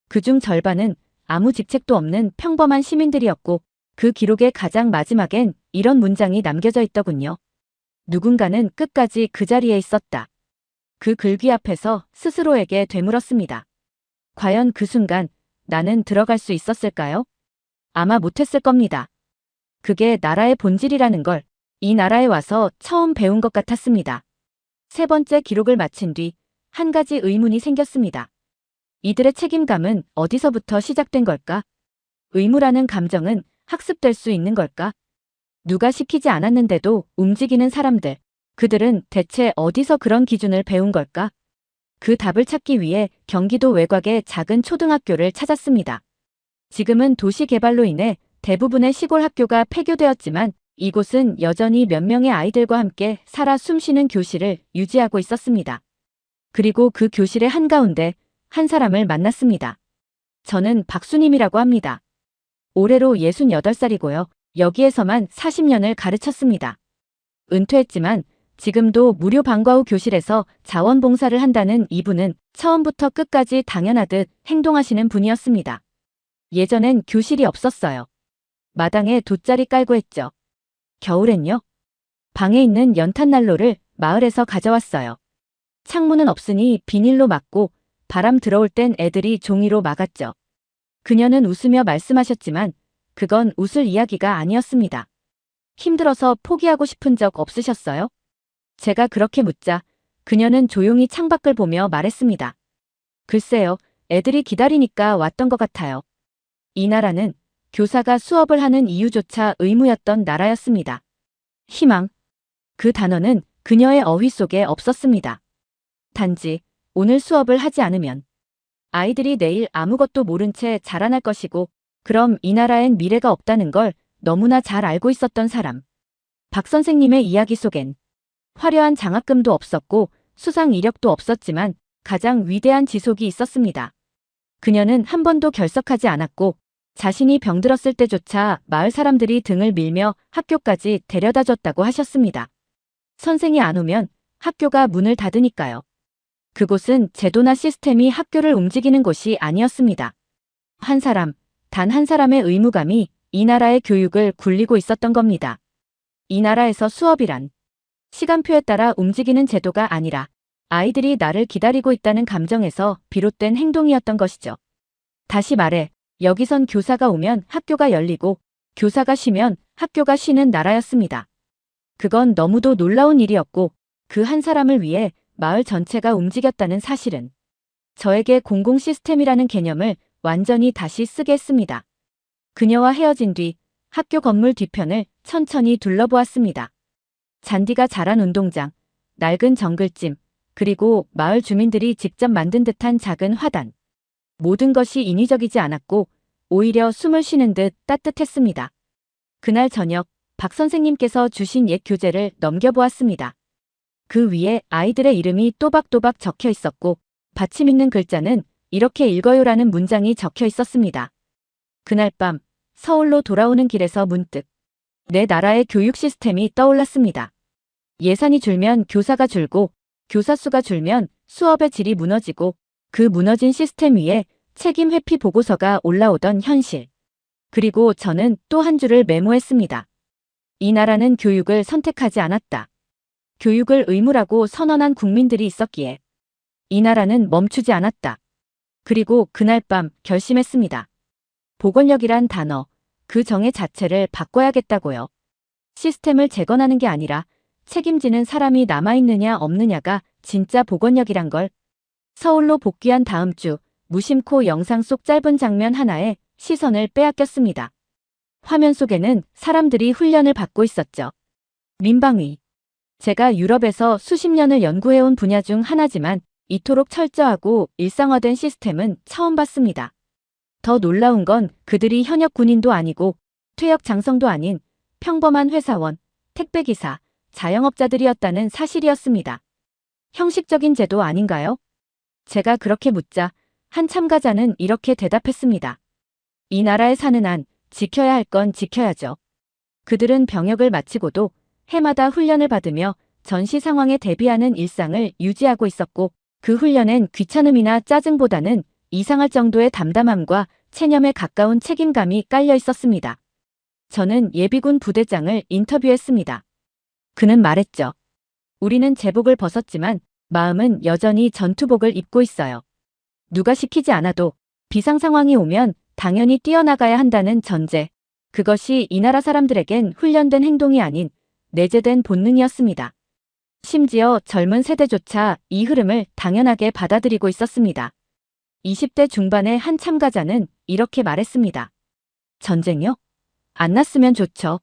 그중 절반은 아무 직책도 없는 평범한 시민들이었고 그 기록의 가장 마지막엔 이런 문장이 남겨져 있더군요. 누군가는 끝까지 그 자리에 있었다. 그 글귀 앞에서 스스로에게 되물었습니다. 과연 그 순간 나는 들어갈 수 있었을까요? 아마 못했을 겁니다. 그게 나라의 본질이라는 걸 이 나라에 와서 처음 배운 것 같았습니다. 세 번째 기록을 마친 뒤 한 가지 의문이 생겼습니다. 이들의 책임감은 어디서부터 시작된 걸까? 의무라는 감정은 학습될 수 있는 걸까? 누가 시키지 않았는데도 움직이는 사람들, 그들은 대체 어디서 그런 기준을 배운 걸까? 그 답을 찾기 위해 경기도 외곽의 작은 초등학교를 찾았습니다. 지금은 도시 개발로 인해 대부분의 시골 학교가 폐교되었지만 이곳은 여전히 몇 명의 아이들과 함께 살아 숨쉬는 교실을 유지하고 있었습니다. 그리고 그 교실의 한가운데 한 사람을 만났습니다. 저는 박수님이라고 합니다. 올해로 68살이고요. 여기에서만 40년을 가르쳤습니다. 은퇴했지만 지금도 무료 방과 후 교실에서 자원봉사를 한다는 이분은 처음부터 끝까지 당연하듯 행동하시는 분이었습니다. 예전엔 교실이 없었어요. 마당에 돗자리 깔고 했죠. 겨울엔요? 방에 있는 연탄난로를 마을에서 가져왔어요. 창문은 없으니 비닐로 막고 바람 들어올 땐 애들이 종이로 막았죠. 그녀는 웃으며 말씀하셨지만 그건 웃을 이야기가 아니었습니다. 힘들어서 포기하고 싶은 적 없으셨어요? 제가 그렇게 묻자 그녀는 조용히 창밖을 보며 말했습니다. 글쎄요, 애들이 기다리니까 왔던 것 같아요. 이 나라는 교사가 수업을 하는 이유조차 의무였던 나라였습니다. 희망. 그 단어는 그녀의 어휘 속에 없었습니다. 단지 오늘 수업을 하지 않으면 아이들이 내일 아무것도 모른 채 자라날 것이고 그럼 이 나라엔 미래가 없다는 걸 너무나 잘 알고 있었던 사람. 박 선생님의 이야기 속엔 화려한 장학금도 없었고 수상 이력도 없었지만 가장 위대한 지속이 있었습니다. 그녀는 한 번도 결석하지 않았고 자신이 병들었을 때조차 마을 사람들이 등을 밀며 학교까지 데려다 줬다고 하셨습니다. 선생이 안 오면 학교가 문을 닫으니까요. 그곳은 제도나 시스템이 학교를 움직이는 곳이 아니었습니다. 한 사람, 단 한 사람의 의무감이 이 나라의 교육을 굴리고 있었던 겁니다. 이 나라에서 수업이란 시간표에 따라 움직이는 제도가 아니라 아이들이 나를 기다리고 있다는 감정에서 비롯된 행동이었던 것이죠. 다시 말해, 여기선 교사가 오면 학교가 열리고 교사가 쉬면 학교가 쉬는 나라였습니다. 그건 너무도 놀라운 일이었고 그 한 사람을 위해 마을 전체가 움직였다는 사실은 저에게 공공 시스템이라는 개념을 완전히 다시 쓰게 했습니다. 그녀와 헤어진 뒤 학교 건물 뒤편을 천천히 둘러보았습니다. 잔디가 자란 운동장, 낡은 정글짐, 그리고 마을 주민들이 직접 만든 듯한 작은 화단. 모든 것이 인위적이지 않았고 오히려 숨을 쉬는 듯 따뜻했습니다. 그날 저녁 박 선생님께서 주신 옛 교재를 넘겨보았습니다. 그 위에 아이들의 이름이 또박또박 적혀 있었고 받침 있는 글자는 이렇게 읽어요라는 문장이 적혀 있었습니다. 그날 밤 서울로 돌아오는 길에서 문득 내 나라의 교육 시스템이 떠올랐습니다. 예산이 줄면 교사가 줄고 교사 수가 줄면 수업의 질이 무너지고 그 무너진 시스템 위에 책임 회피 보고서가 올라오던 현실. 그리고 저는 또 한 줄을 메모했습니다. 이 나라는 교육을 선택하지 않았다. 교육을 의무라고 선언한 국민들이 있었기에 이 나라는 멈추지 않았다. 그리고 그날 밤 결심했습니다. 보건력이란 단어, 그 정의 자체를 바꿔야겠다고요. 시스템을 재건하는 게 아니라 책임지는 사람이 남아있느냐 없느냐가 진짜 보건력이란 걸. 서울로 복귀한 다음 주 무심코 영상 속 짧은 장면 하나에 시선을 빼앗겼습니다. 화면 속에는 사람들이 훈련을 받고 있었죠. 민방위. 제가 유럽에서 수십 년을 연구해온 분야 중 하나지만 이토록 철저하고 일상화된 시스템은 처음 봤습니다. 더 놀라운 건 그들이 현역 군인도 아니고 퇴역 장성도 아닌 평범한 회사원, 택배기사, 자영업자들이었다는 사실이었습니다. 형식적인 제도 아닌가요? 제가 그렇게 묻자 한 참가자는 이렇게 대답했습니다. 이 나라에 사는 한 지켜야 할 건 지켜야죠. 그들은 병역을 마치고도 해마다 훈련을 받으며 전시 상황에 대비하는 일상을 유지하고 있었고 그 훈련엔 귀찮음이나 짜증보다는 이상할 정도의 담담함과 체념에 가까운 책임감이 깔려 있었습니다. 저는 예비군 부대장을 인터뷰했습니다. 그는 말했죠. 우리는 제복을 벗었지만 마음은 여전히 전투복을 입고 있어요. 누가 시키지 않아도 비상 상황이 오면 당연히 뛰어나가야 한다는 전제. 그것이 이 나라 사람들에겐 훈련된 행동이 아닌 내재된 본능이었습니다. 심지어 젊은 세대조차 이 흐름을 당연하게 받아들이고 있었습니다. 20대 중반의 한 참가자는 이렇게 말했습니다. 전쟁요? 안 났으면 좋죠.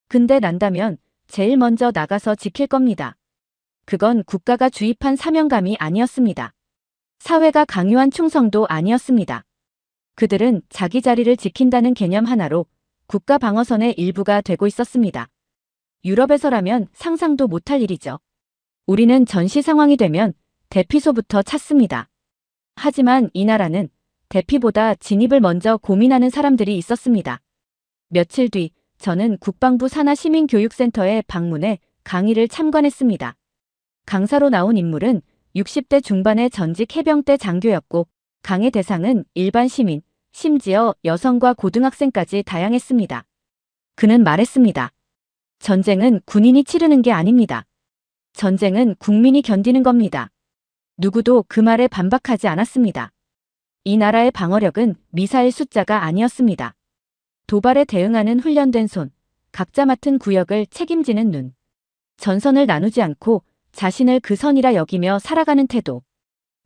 근데 난다면 제일 먼저 나가서 지킬 겁니다. 그건 국가가 주입한 사명감이 아니었습니다. 사회가 강요한 충성도 아니었습니다. 그들은 자기 자리를 지킨다는 개념 하나로 국가 방어선의 일부가 되고 있었습니다. 유럽에서라면 상상도 못할 일이죠. 우리는 전시 상황이 되면 대피소부터 찾습니다. 하지만 이 나라는 대피보다 진입을 먼저 고민하는 사람들이 있었습니다. 며칠 뒤 저는 국방부 산하 시민교육센터에 방문해 강의를 참관했습니다. 강사로 나온 인물은 60대 중반의 전직 해병대 장교였고 강의 대상은 일반 시민, 심지어 여성과 고등학생까지 다양했습니다. 그는 말했습니다. 전쟁은 군인이 치르는 게 아닙니다. 전쟁은 국민이 견디는 겁니다. 누구도 그 말에 반박하지 않았습니다. 이 나라의 방어력은 미사일 숫자가 아니었습니다. 도발에 대응하는 훈련된 손, 각자 맡은 구역을 책임지는 눈. 전선을 나누지 않고 자신을 그 선이라 여기며 살아가는 태도.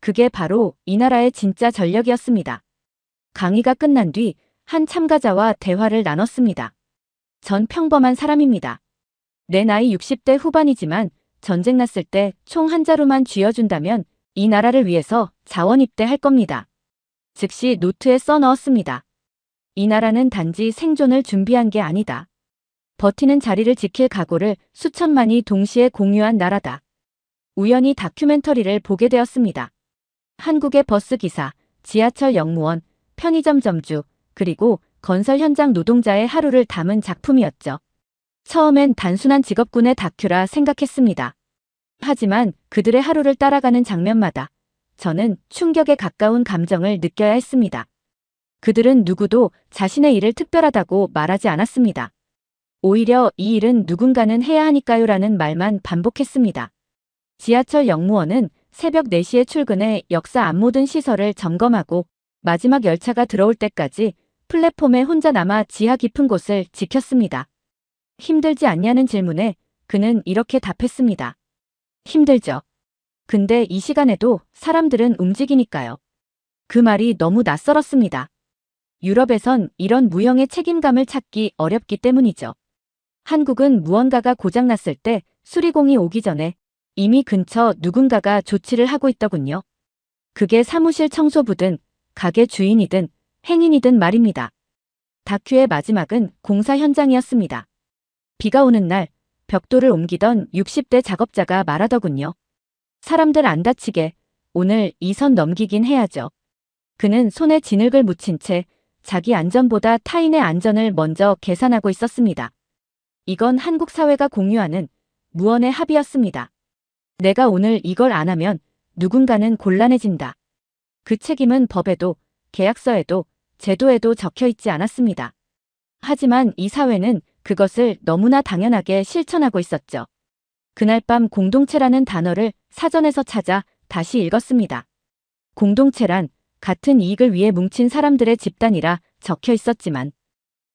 그게 바로 이 나라의 진짜 전력이었습니다. 강의가 끝난 뒤 한 참가자와 대화를 나눴습니다. 전 평범한 사람입니다. 내 나이 60대 후반이지만 전쟁 났을 때 총 한 자루만 쥐어준다면 이 나라를 위해서 자원 입대할 겁니다. 즉시 노트에 써넣었습니다. 이 나라는 단지 생존을 준비한 게 아니다. 버티는 자리를 지킬 각오를 수천만이 동시에 공유한 나라다. 우연히 다큐멘터리를 보게 되었습니다. 한국의 버스기사, 지하철 역무원, 편의점 점주, 그리고 건설 현장 노동자의 하루를 담은 작품이었죠. 처음엔 단순한 직업군의 다큐라 생각했습니다. 하지만 그들의 하루를 따라가는 장면마다 저는 충격에 가까운 감정을 느껴야 했습니다. 그들은 누구도 자신의 일을 특별하다고 말하지 않았습니다. 오히려 이 일은 누군가는 해야 하니까요라는 말만 반복했습니다. 지하철 역무원은 새벽 4시에 출근해 역사 안 묻은 시설을 점검하고 마지막 열차가 들어올 때까지 플랫폼에 혼자 남아 지하 깊은 곳을 지켰습니다. 힘들지 않냐는 질문에 그는 이렇게 답했습니다. 힘들죠. 근데 이 시간에도 사람들은 움직이니까요. 그 말이 너무 낯설었습니다. 유럽에선 이런 무형의 책임감을 찾기 어렵기 때문이죠. 한국은 무언가가 고장났을 때 수리공이 오기 전에 이미 근처 누군가가 조치를 하고 있더군요. 그게 사무실 청소부든 가게 주인이든 행인이든 말입니다. 다큐의 마지막은 공사 현장이었습니다. 비가 오는 날 벽돌을 옮기던 60대 작업자가 말하더군요. 사람들 안 다치게 오늘 이 선 넘기긴 해야죠. 그는 손에 진흙을 묻힌 채 자기 안전보다 타인의 안전을 먼저 계산하고 있었습니다. 이건 한국 사회가 공유하는 무언의 합의였습니다. 내가 오늘 이걸 안 하면 누군가는 곤란해진다. 그 책임은 법에도 계약서에도 제도에도 적혀 있지 않았습니다. 하지만 이 사회는 그것을 너무나 당연하게 실천하고 있었죠. 그날 밤 공동체라는 단어를 사전에서 찾아 다시 읽었습니다. 공동체란 같은 이익을 위해 뭉친 사람들의 집단이라 적혀 있었지만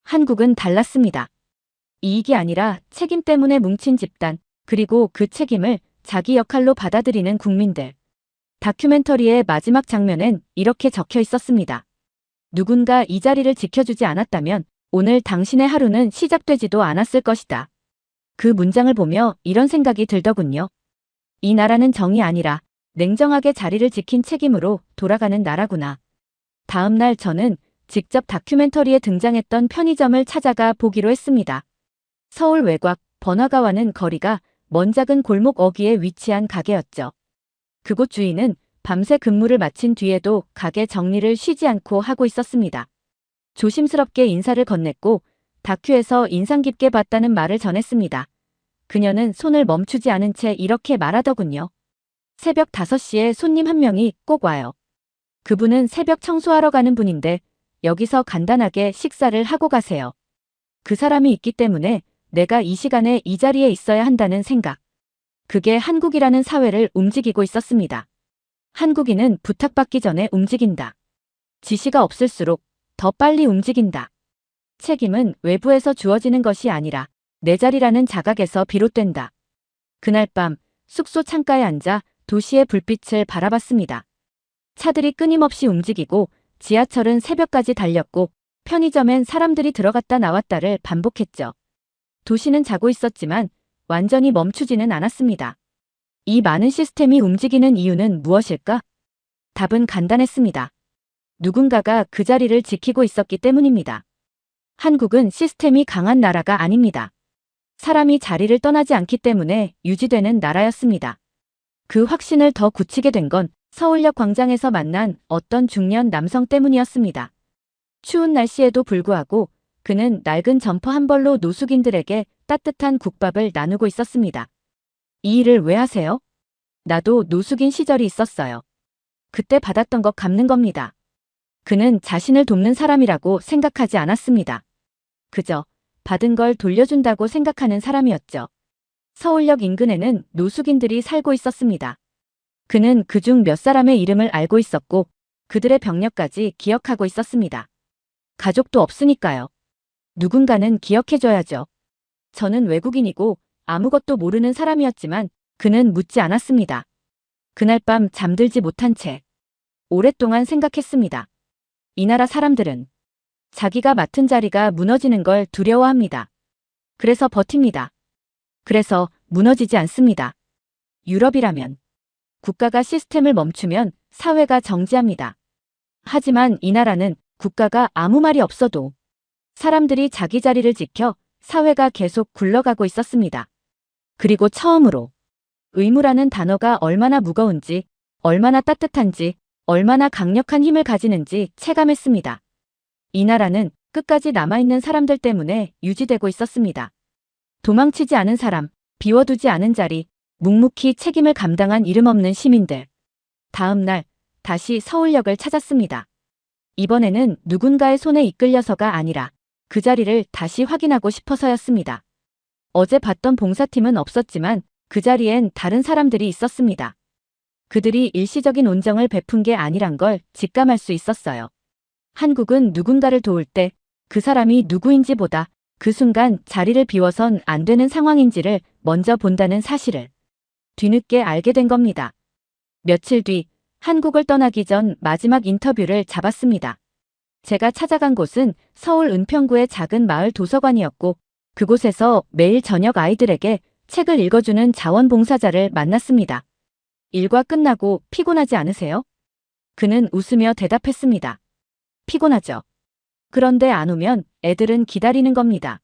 한국은 달랐습니다. 이익이 아니라 책임 때문에 뭉친 집단, 그리고 그 책임을 자기 역할로 받아들이는 국민들. 다큐멘터리의 마지막 장면엔 이렇게 적혀 있었습니다. 누군가 이 자리를 지켜주지 않았다면 오늘 당신의 하루는 시작되지도 않았을 것이다. 그 문장을 보며 이런 생각이 들더군요. 이 나라는 정이 아니라 냉정하게 자리를 지킨 책임으로 돌아가는 나라구나. 다음 날 저는 직접 다큐멘터리에 등장했던 편의점을 찾아가 보기로 했습니다. 서울 외곽 번화가와는 거리가 먼 작은 골목 어귀에 위치한 가게였죠. 그곳 주인은 밤새 근무를 마친 뒤에도 가게 정리를 쉬지 않고 하고 있었습니다. 조심스럽게 인사를 건넸고 다큐에서 인상 깊게 봤다는 말을 전했습니다. 그녀는 손을 멈추지 않은 채 이렇게 말하더군요. 새벽 5시에 손님 한 명이 꼭 와요. 그분은 새벽 청소하러 가는 분인데 여기서 간단하게 식사를 하고 가세요. 그 사람이 있기 때문에 내가 이 시간에 이 자리에 있어야 한다는 생각. 그게 한국이라는 사회를 움직이고 있었습니다. 한국인은 부탁받기 전에 움직인다. 지시가 없을수록 더 빨리 움직인다. 책임은 외부에서 주어지는 것이 아니라 내 자리라는 자각에서 비롯된다. 그날 밤 숙소 창가에 앉아 도시의 불빛을 바라봤습니다. 차들이 끊임없이 움직이고 지하철은 새벽까지 달렸고 편의점엔 사람들이 들어갔다 나왔다를 반복했죠. 도시는 자고 있었지만 완전히 멈추지는 않았습니다. 이 많은 시스템이 움직이는 이유는 무엇일까? 답은 간단했습니다. 누군가가 그 자리를 지키고 있었기 때문입니다. 한국은 시스템이 강한 나라가 아닙니다. 사람이 자리를 떠나지 않기 때문에 유지되는 나라였습니다. 그 확신을 더 굳히게 된 건 서울역 광장에서 만난 어떤 중년 남성 때문이었습니다. 추운 날씨에도 불구하고 그는 낡은 점퍼 한 벌로 노숙인들에게 따뜻한 국밥을 나누고 있었습니다. 이 일을 왜 하세요? 나도 노숙인 시절이 있었어요. 그때 받았던 거 갚는 겁니다. 그는 자신을 돕는 사람이라고 생각하지 않았습니다. 그저 받은 걸 돌려준다고 생각하는 사람이었죠. 서울역 인근에는 노숙인들이 살고 있었습니다. 그는 그중 몇 사람의 이름을 알고 있었고 그들의 병력까지 기억하고 있었습니다. 가족도 없으니까요. 누군가는 기억해줘야죠. 저는 외국인이고 아무것도 모르는 사람이었지만 그는 묻지 않았습니다. 그날 밤 잠들지 못한 채 오랫동안 생각했습니다. 이 나라 사람들은 자기가 맡은 자리가 무너지는 걸 두려워합니다. 그래서 버팁니다. 그래서 무너지지 않습니다. 유럽이라면 국가가 시스템을 멈추면 사회가 정지합니다. 하지만 이 나라는 국가가 아무 말이 없어도 사람들이 자기 자리를 지켜 사회가 계속 굴러가고 있었습니다. 그리고 처음으로 의무라는 단어가 얼마나 무거운지, 얼마나 따뜻한지, 얼마나 강력한 힘을 가지는지 체감했습니다. 이 나라는 끝까지 남아있는 사람들 때문에 유지되고 있었습니다. 도망치지 않은 사람, 비워두지 않은 자리, 묵묵히 책임을 감당한 이름 없는 시민들. 다음 날 다시 서울역을 찾았습니다. 이번에는 누군가의 손에 이끌려서가 아니라 그 자리를 다시 확인하고 싶어서였습니다. 어제 봤던 봉사팀은 없었지만 그 자리엔 다른 사람들이 있었습니다. 그들이 일시적인 온정을 베푼 게 아니란 걸 직감할 수 있었어요. 한국은 누군가를 도울 때 그 사람이 누구인지 보다 그 순간 자리를 비워선 안 되는 상황인지를 먼저 본다는 사실을 뒤늦게 알게 된 겁니다. 며칠 뒤 한국을 떠나기 전 마지막 인터뷰를 잡았습니다. 제가 찾아간 곳은 서울 은평구의 작은 마을 도서관이었고 그곳에서 매일 저녁 아이들에게 책을 읽어주는 자원봉사자를 만났습니다. 일과 끝나고 피곤하지 않으세요? 그는 웃으며 대답했습니다. 피곤하죠. 그런데 안 오면 애들은 기다리는 겁니다.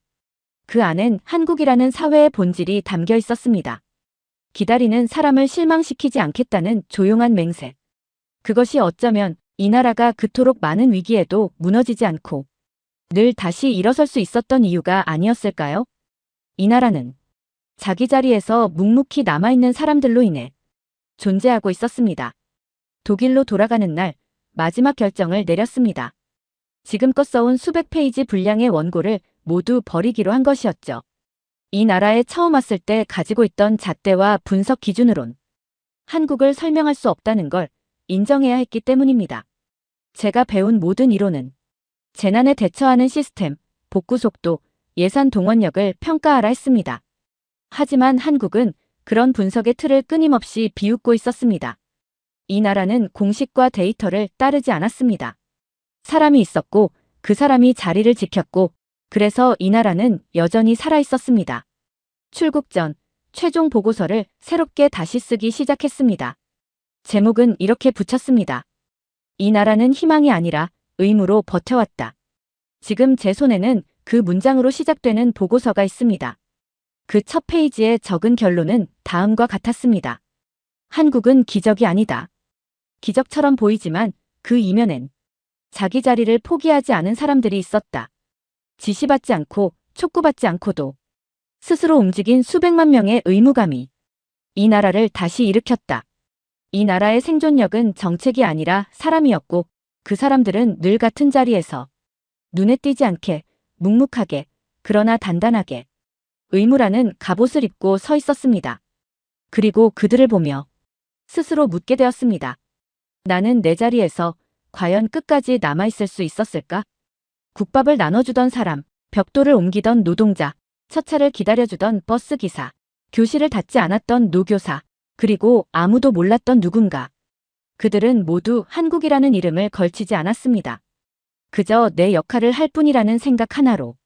그 안엔 한국이라는 사회의 본질이 담겨 있었습니다. 기다리는 사람을 실망시키지 않겠다는 조용한 맹세. 그것이 어쩌면 이 나라가 그토록 많은 위기에도 무너지지 않고 늘 다시 일어설 수 있었던 이유가 아니었을까요? 이 나라는 자기 자리에서 묵묵히 남아있는 사람들로 인해 존재하고 있었습니다. 독일로 돌아가는 날 마지막 결정을 내렸습니다. 지금껏 써온 수백 페이지 분량의 원고를 모두 버리기로 한 것이었죠. 이 나라에 처음 왔을 때 가지고 있던 잣대와 분석 기준으론 한국을 설명할 수 없다는 걸 인정해야 했기 때문입니다. 제가 배운 모든 이론은 재난에 대처하는 시스템, 복구 속도, 예산 동원력을 평가하라 했습니다. 하지만 한국은 그런 분석의 틀을 끊임없이 비웃고 있었습니다. 이 나라는 공식과 데이터를 따르지 않았습니다. 사람이 있었고 그 사람이 자리를 지켰고 그래서 이 나라는 여전히 살아있었습니다. 출국 전 최종 보고서를 새롭게 다시 쓰기 시작했습니다. 제목은 이렇게 붙였습니다. 이 나라는 희망이 아니라 의무로 버텨왔다. 지금 제 손에는 그 문장으로 시작되는 보고서가 있습니다. 그 첫 페이지에 적은 결론은 다음과 같았습니다. 한국은 기적이 아니다. 기적처럼 보이지만 그 이면엔 자기 자리를 포기하지 않은 사람들이 있었다. 지시받지 않고 촉구받지 않고도 스스로 움직인 수백만 명의 의무감이 이 나라를 다시 일으켰다. 이 나라의 생존력은 정책이 아니라 사람이었고 그 사람들은 늘 같은 자리에서 눈에 띄지 않게 묵묵하게 그러나 단단하게 의무라는 갑옷을 입고 서 있었습니다. 그리고 그들을 보며 스스로 묻게 되었습니다. 나는 내 자리에서 과연 끝까지 남아있을 수 있었을까? 국밥을 나눠주던 사람, 벽돌을 옮기던 노동자, 첫 차를 기다려주던 버스기사, 교실을 닫지 않았던 노교사, 그리고 아무도 몰랐던 누군가. 그들은 모두 한국이라는 이름을 걸치지 않았습니다. 그저 내 역할을 할 뿐이라는 생각 하나로.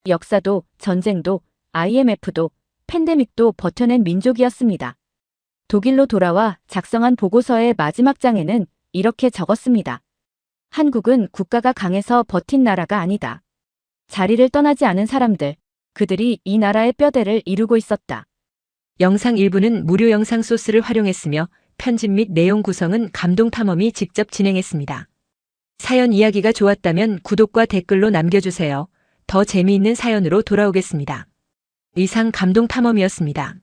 역사도, 전쟁도, IMF도, 팬데믹도 버텨낸 민족이었습니다. 독일로 돌아와 작성한 보고서의 마지막 장에는 이렇게 적었습니다. 한국은 국가가 강해서 버틴 나라가 아니다. 자리를 떠나지 않은 사람들, 그들이 이 나라의 뼈대를 이루고 있었다. 영상 일부는 무료 영상 소스를 활용했으며 편집 및 내용 구성은 감동탐험이 직접 진행했습니다. 사연 이야기가 좋았다면 구독과 댓글로 남겨주세요. 더 재미있는 사연으로 돌아오겠습니다. 이상 감동 탐험이었습니다.